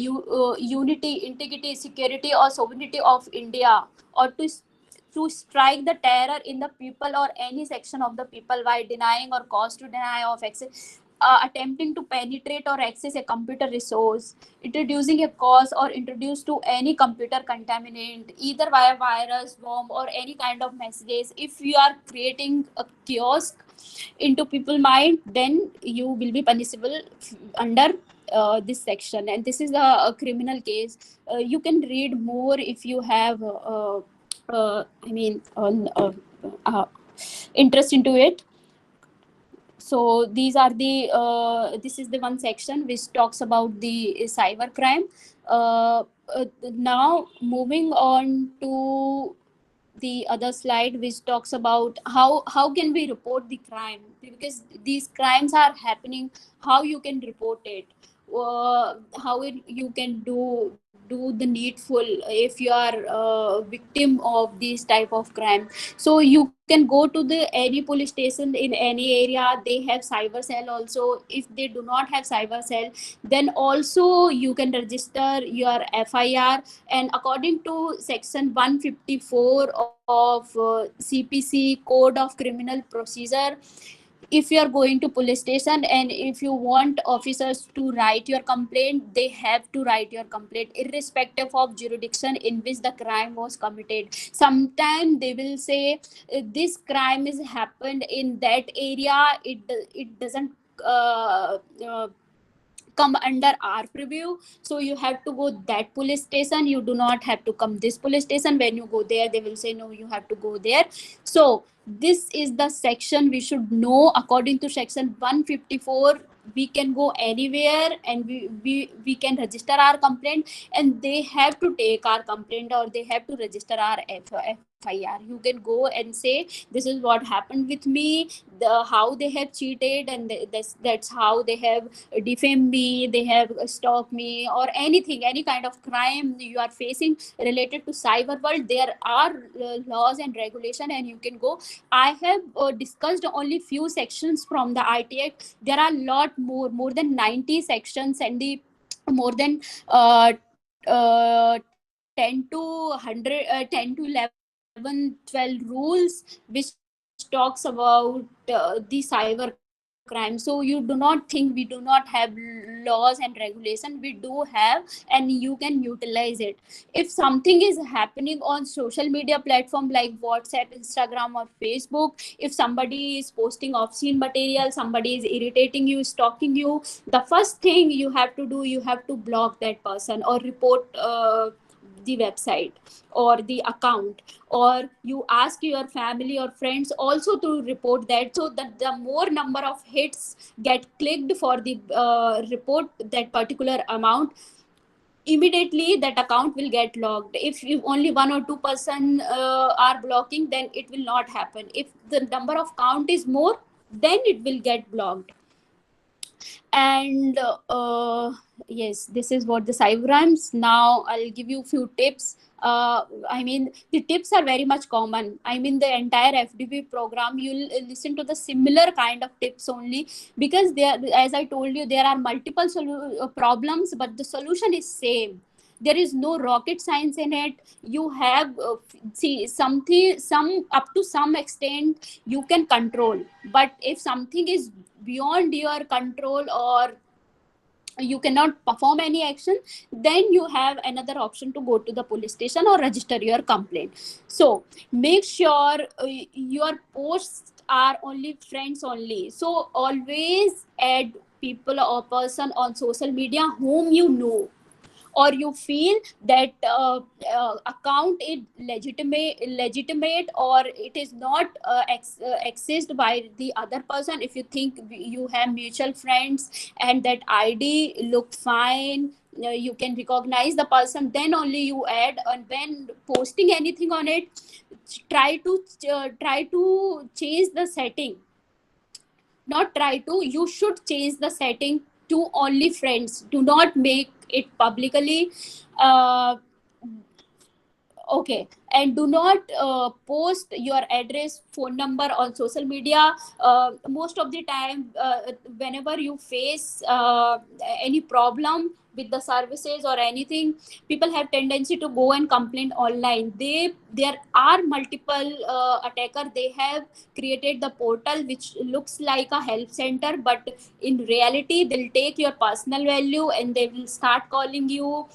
unity, integrity, security, or sovereignty of India, or to strike the terror in the people or any section of the people by denying or cause to deny of access, attempting to penetrate or access a computer resource, introducing a cause or introduced to any computer contaminant, either via virus, bomb, or any kind of messages. If you are creating a kiosk into people mind, then you will be punishable under this section, and this is a criminal case. You can read more if you have I mean uh, interest into it. So these are the this is the one section which talks about the cyber crime. Now moving on to the other slide, which talks about how can we report the crime, because these crimes are happening. How you can report it, how you can do the needful if you are a victim of this type of crime. So you can go to the any police station in any area. They have cyber cell also. If they do not have cyber cell, then also you can register your FIR. And according to section 154 of CPC, Code of Criminal Procedure, if you are going to police station and if you want officers to write your complaint, they have to write your complaint irrespective of jurisdiction in which the crime was committed. Sometimes they will say this crime is happened in that area. It doesn't come under our preview, so you have to go that police station. You do not have to come this police station. When you go there, they will say no, you have to go there. So this is the section we should know. According to section 154, we can go anywhere and we can register our complaint, and they have to take our complaint or they have to register our FIR. You can go and say this is what happened with me, how they have cheated, and that's how they have defame me, they have stalked me, or anything, any kind of crime you are facing related to cyber world. There are laws and regulation, and you can go. I have discussed only few sections from the IT Act. There are lot more than 90 sections, and the more than uh, uh, 10 to 100 10 to 11 12 rules which talks about the cyber crime. So you do not think we do not have laws and regulation. We do have, and you can utilize it. If something is happening on social media platform like WhatsApp, Instagram, or Facebook, if somebody is posting obscene material, somebody is irritating you, stalking you, the first thing you have to do, you have to block that person or report the website or the account, or you ask your family or friends also to report that, so that the more number of hits get clicked for the report that particular amount, immediately that account will get logged. If you only 1 or 2% are blocking, then it will not happen. If the number of count is more, then it will get blocked. And Yes, this is what the cybercrimes. Now I'll give you few tips. I mean, the tips are very much common. I mean, the entire FDP program, you'll listen to the similar kind of tips only, because there, as I told you, there are multiple problems, but the solution is same. There is no rocket science in it. You have see something, some up to some extent you can control, but if something is beyond your control, or you cannot perform any action, then you have another option to go to the police station or register your complaint. So make sure your posts are only friends only. So always add people or person on social media whom you know, or you feel that account is legitimate, or it is not accessed by the other person. If you think you have mutual friends and that ID look fine, you can recognize the person, then only you add. And when posting anything on it, try to change the setting. Not try to, you should change the setting to only friends. Do not make it publicly. uh, okay, and do not post your address, phone number on social media. Most of the time, whenever you face any problem with the services or anything, people have tendency to go and complain online. There are multiple attacker. They have created the portal which looks like a help center, but in reality they'll take your personal value and they will start calling you.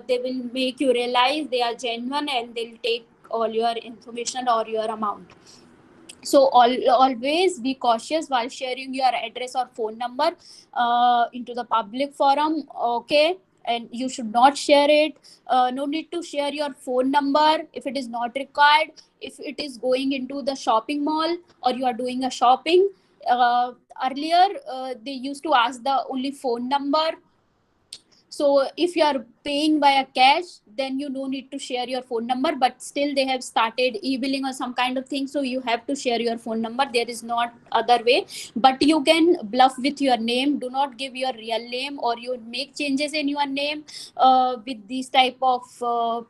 They will make you realize they are genuine, and they'll take all your information or your amount. So always be cautious while sharing your address or phone number into the public forum. Okay, and you should not share it. No need to share your phone number if it is not required. If it is going into the shopping mall or you are doing a shopping, uh, earlier they used to ask the only phone number. So if you are paying via cash, then you no need to share your phone number, but still they have started e-billing or some kind of thing, so you have to share your phone number. There is not other way. But you can bluff with your name. Do not give your real name, or you make changes in your name with this type of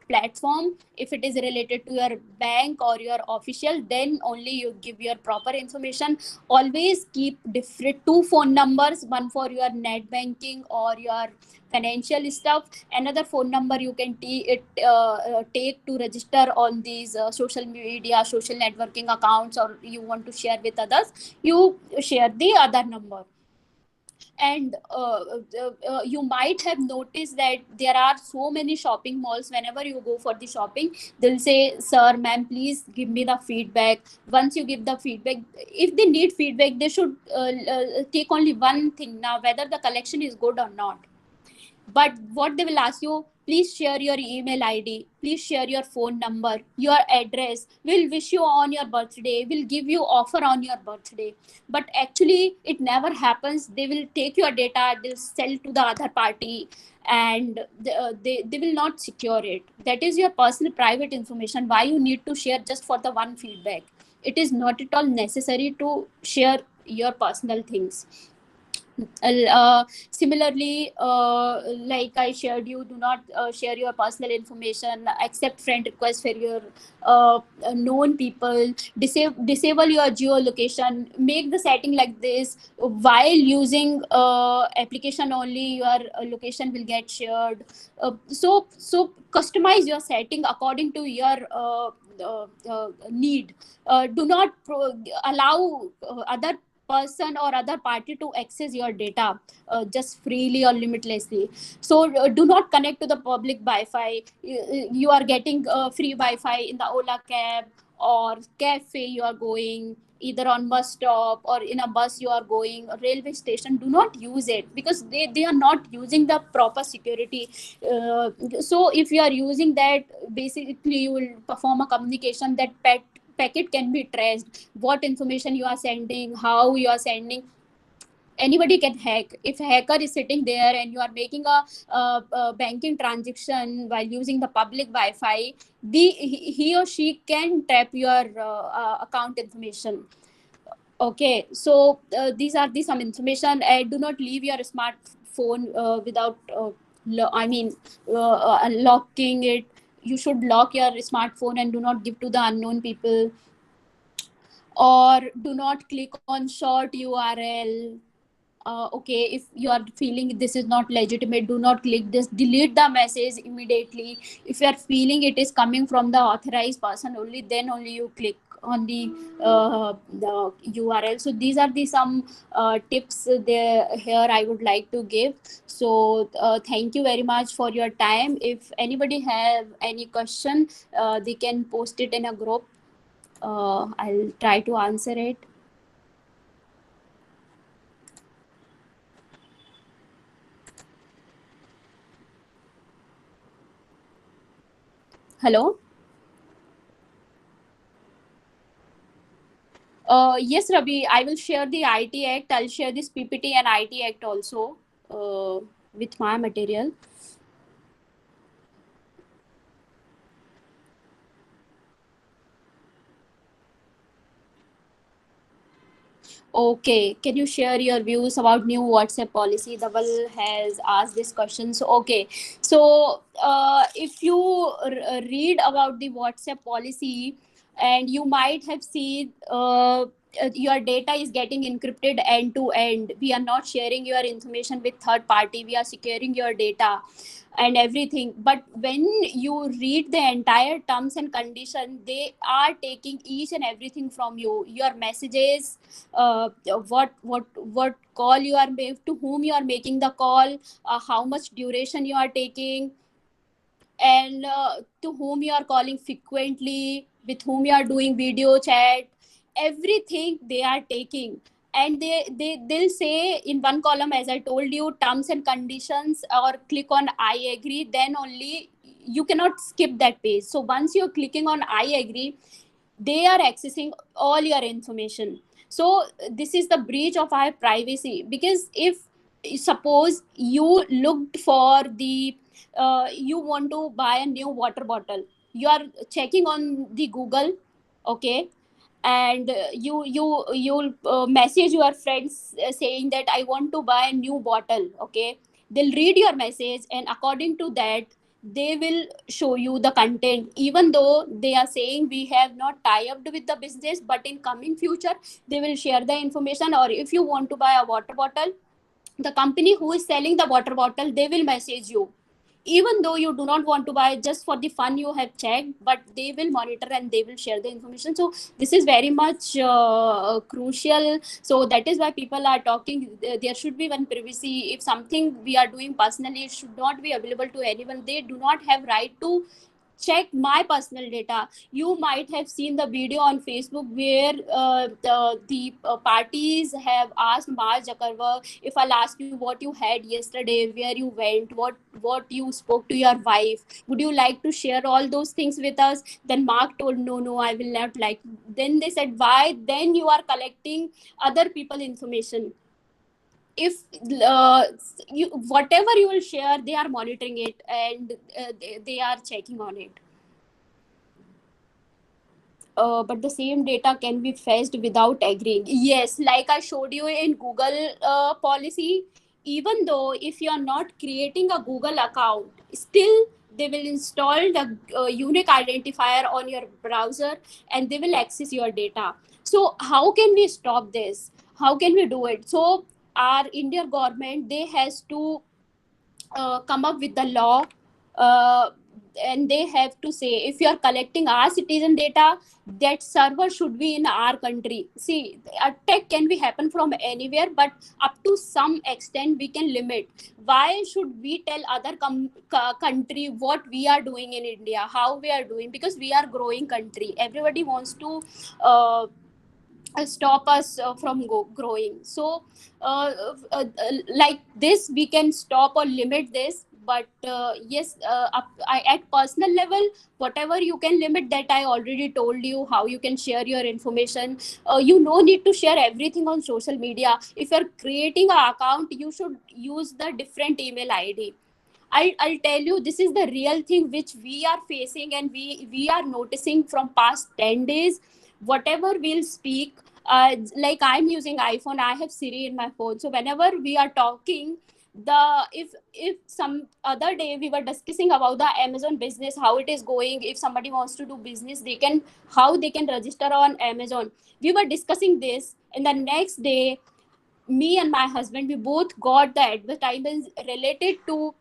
platform. If it is related to your bank or your official, then only you give your proper information. Always keep different two phone numbers, one for your net banking or your financial stuff, another phone number you can take to register on these social media, social networking accounts, or you want to share with others, you share the other number. And you might have noticed that there are so many shopping malls. Whenever you go for the shopping, they'll say, sir, ma'am, please give me the feedback. Once you give the feedback, if they need feedback, they should take only one thing, now whether the collection is good or not. But what they will ask you, please share your email ID, please share your phone number, your address, we'll wish you on your birthday, we'll give you offer on your birthday. But actually it never happens. They will take your data, they'll sell to the other party, and they will not secure it. That is your personal private information. Why you need to share just for the one feedback? It is not at all necessary to share your personal things. Similarly, like I shared, you do not share your personal information, accept friend requests for your known people, disable your geolocation, make the setting like this. While using application only, your location will get shared. So customize your setting according to your need. Do not allow other person or other party to access your data just freely or limitlessly. So do not connect to the public wi-fi. You are getting free wi-fi in the Ola cab or cafe you are going, either on bus stop or in a bus you are going, a railway station. Do not use it, because they are not using the proper security. So if you are using that, basically you will perform a communication that packet can be traced, what information you are sending, how you are sending. Anybody can hack. If a hacker is sitting there and you are making a banking transaction while using the public wi-fi, he or she can tap your account information. Okay, so these are the some information. Do not leave your phone without locking it. You should lock your smartphone and do not give to the unknown people, or do not click on short URL. Okay, if you are feeling this is not legitimate, do not click this, delete the message immediately. If you are feeling it is coming from the authorized person only, then only you click on the URL. So these are the some tips there here I would like to give. So thank you very much for your time. If anybody have any question, they can post it in a group. I'll try to answer it. Hello. Yes, Rabi, I will share the IT Act. I'll share this PPT and IT Act also with my material. Okay, can you share your views about new WhatsApp policy? Dhaval has asked this question. So, okay, so if you read about the WhatsApp policy, and you might have seen your data is getting encrypted end to end. We are not sharing your information with third party. We are securing your data and everything. But when you read the entire terms and condition, they are taking each and everything from you. Your messages, what call you are to whom you are making the call, how much duration you are taking, and to whom you are calling frequently, with whom you are doing video chat, everything they are taking. And they'll say in one column, as I told you, terms and conditions, or click on I agree, then only you cannot skip that page. So once you're clicking on I agree, they are accessing all your information. So this is the breach of our privacy. Because if suppose you looked for the you want to buy a new water bottle, you are checking on the Google, okay, and you'll message your friends saying that I want to buy a new bottle, okay. They'll read your message, and according to that, they will show you the content, even though they are saying we have not tie up with the business, but in coming future they will share the information. Or if you want to buy a water bottle, the company who is selling the water bottle, they will message you, even though you do not want to buy, just for the fun you have checked, but they will monitor and they will share the information. So this is very much crucial. So that is why people are talking, there should be one privacy. If something we are doing personally, it should not be available to anyone. They do not have right to check my personal data. You might have seen the video on Facebook where the parties have asked Mark Zuckerberg, if I'll ask you what you had yesterday, where you went, what you spoke to your wife, would you like to share all those things with us? Then Mark told, no, I will not like. Then they said, why? Then you are collecting other people information. If whatever you will share, they are monitoring it, and they are checking on it. But the same data can be fetched without agreeing. Yes, like I showed you in Google policy, even though if you are not creating a Google account, still they will install the unique identifier on your browser, and they will access your data. So how can we stop this? How can we do it? So our Indian government, they has to come up with the law, uh, and they have to say, if you are collecting our citizen data, that server should be in our country. See, attack can be happen from anywhere, but up to some extent we can limit. Why should we tell other country what we are doing in India, how we are doing? Because we are growing country, everybody wants to uh, stop us from growing. So like this we can stop or limit this. But yes, at personal level, whatever you can limit, that I already told you how you can share your information. You no need to share everything on social media. If you're creating an account, you should use the different email ID. I'll tell you, this is the real thing which we are facing, and we are noticing from past 10 days. Whatever we'll speak, like I'm using iPhone, I have Siri in my phone. So whenever we are talking, if some other day we were discussing about the Amazon business, how it is going, if somebody wants to do business, they can, how they can register on Amazon. We were discussing this, and the next day me and my husband, we both got the advertisements related to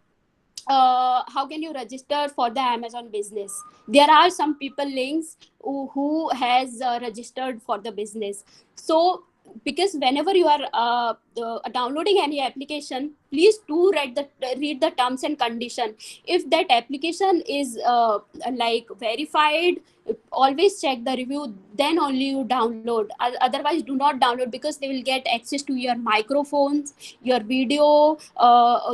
how can you register for the Amazon business. There are some people links who has registered for the business. So because whenever you are downloading any application, please do read the terms and condition. If that application is like verified, always check the review, then only you download. Otherwise do not download, because they will get access to your microphones, your video,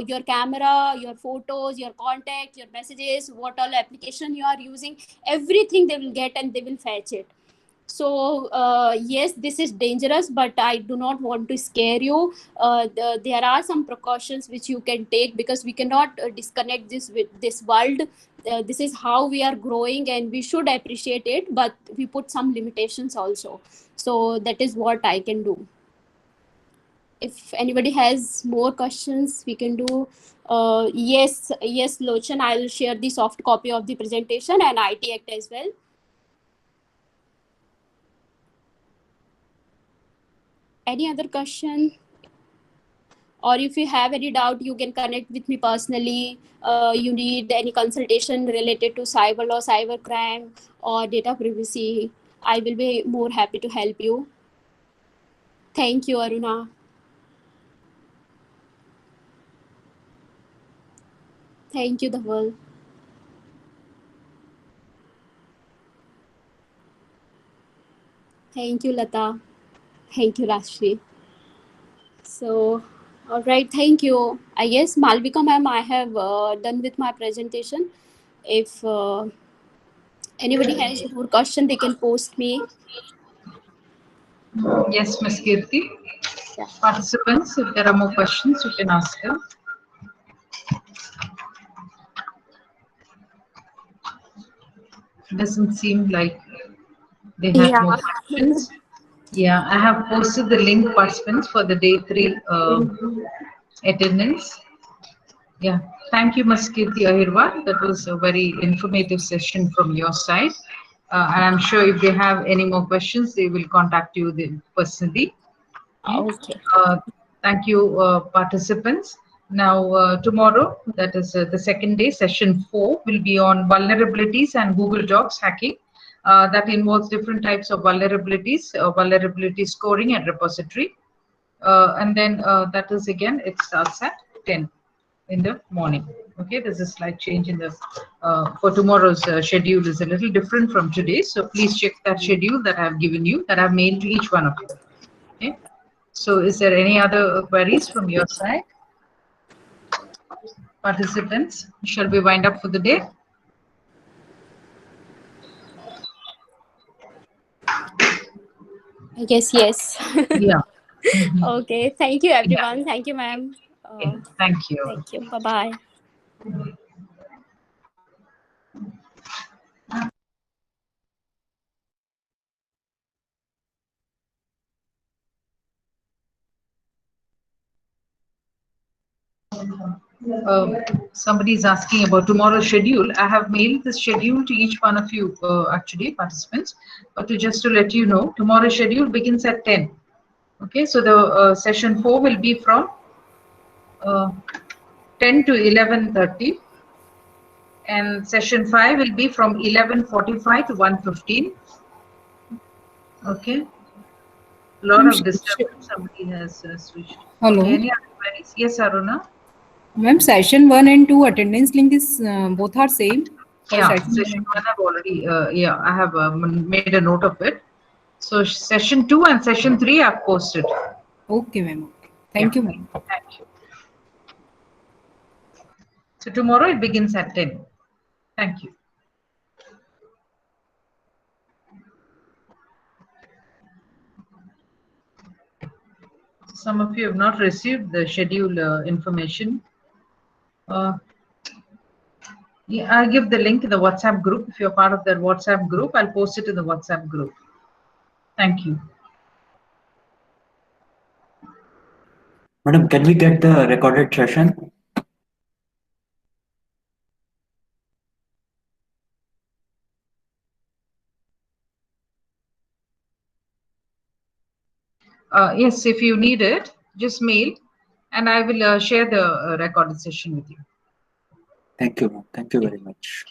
your camera, your photos, your contact, your messages, what all application you are using, everything they will get and they will fetch it. So yes, this is dangerous, but I do not want to scare you. There are some precautions which you can take, because we cannot disconnect this with this world. This is how we are growing, and we should appreciate it, but we put some limitations also. So that is what I can do. If anybody has more questions, we can do. Yes, Lochan, I'll share the soft copy of the presentation and IT Act as well. Any other question? Or if you have any doubt, you can connect with me personally. You need any consultation related to cyber law, cyber crime, or data privacy, I will be more happy to help you. Thank you, Aruna. Thank you, Dhaval. Thank you, Lata. Thank you, Rashmi. So, all right, thank you. I guess Malvika ma'am, I have done with my presentation. If anybody has more question, they can post me. Yes, Ms. Kirti. Yeah. Participants, if there are more questions, you can ask them. Doesn't seem like they have Yeah. more questions. Yeah, I have posted the link, participants, for the day 3 attendance. Yeah, thank you, Ms. Kirti Ahirwal. That was a very informative session from your side. And I'm sure if they have any more questions, they will contact you personally. Okay. Thank you, participants. Now, tomorrow, that is the second day, session 4, will be on vulnerabilities and Google Docs hacking. That involves different types of vulnerabilities, vulnerability scoring and repository. And then that is again, it starts at 10 in the morning. Okay, there's a slight change in the for tomorrow's schedule is a little different from today. So please check that schedule that I've given you, that I've mailed to each one of you. Okay. So is there any other queries from your side? Participants, shall we wind up for the day? I guess yes. Yeah. Okay. Thank you, everyone. Yeah. Thank you, ma'am. Okay. Thank you. Thank you. Bye-bye. Somebody is asking about tomorrow's schedule. I have mailed the schedule to each one of you, actually, participants. But just to let you know, tomorrow's schedule begins at 10. Okay, so the session 4 will be from 10 to 11:30. And session 5 will be from 11:45 to 1:15. Okay. A lot of disturbance. Somebody has switched. Hello. Okay, any other queries? Yes, Aruna. Ma'am, session 1 and 2 attendance link is both are same. Yeah, session 1 I've already, I have made a note of it. So session 2 and session 3 I've posted. Okay, ma'am. Thank you, ma'am. Thank you. So tomorrow it begins at 10. Thank you. Some of you have not received the schedule information. Yeah, I'll give the link in the WhatsApp group. If you're part of that WhatsApp group, I'll post it in the WhatsApp group. Thank you. Madam, can we get the recorded session? Yes, if you need it, just mail and I will share the recorded session with you. Thank you, ma'am. Thank you very much.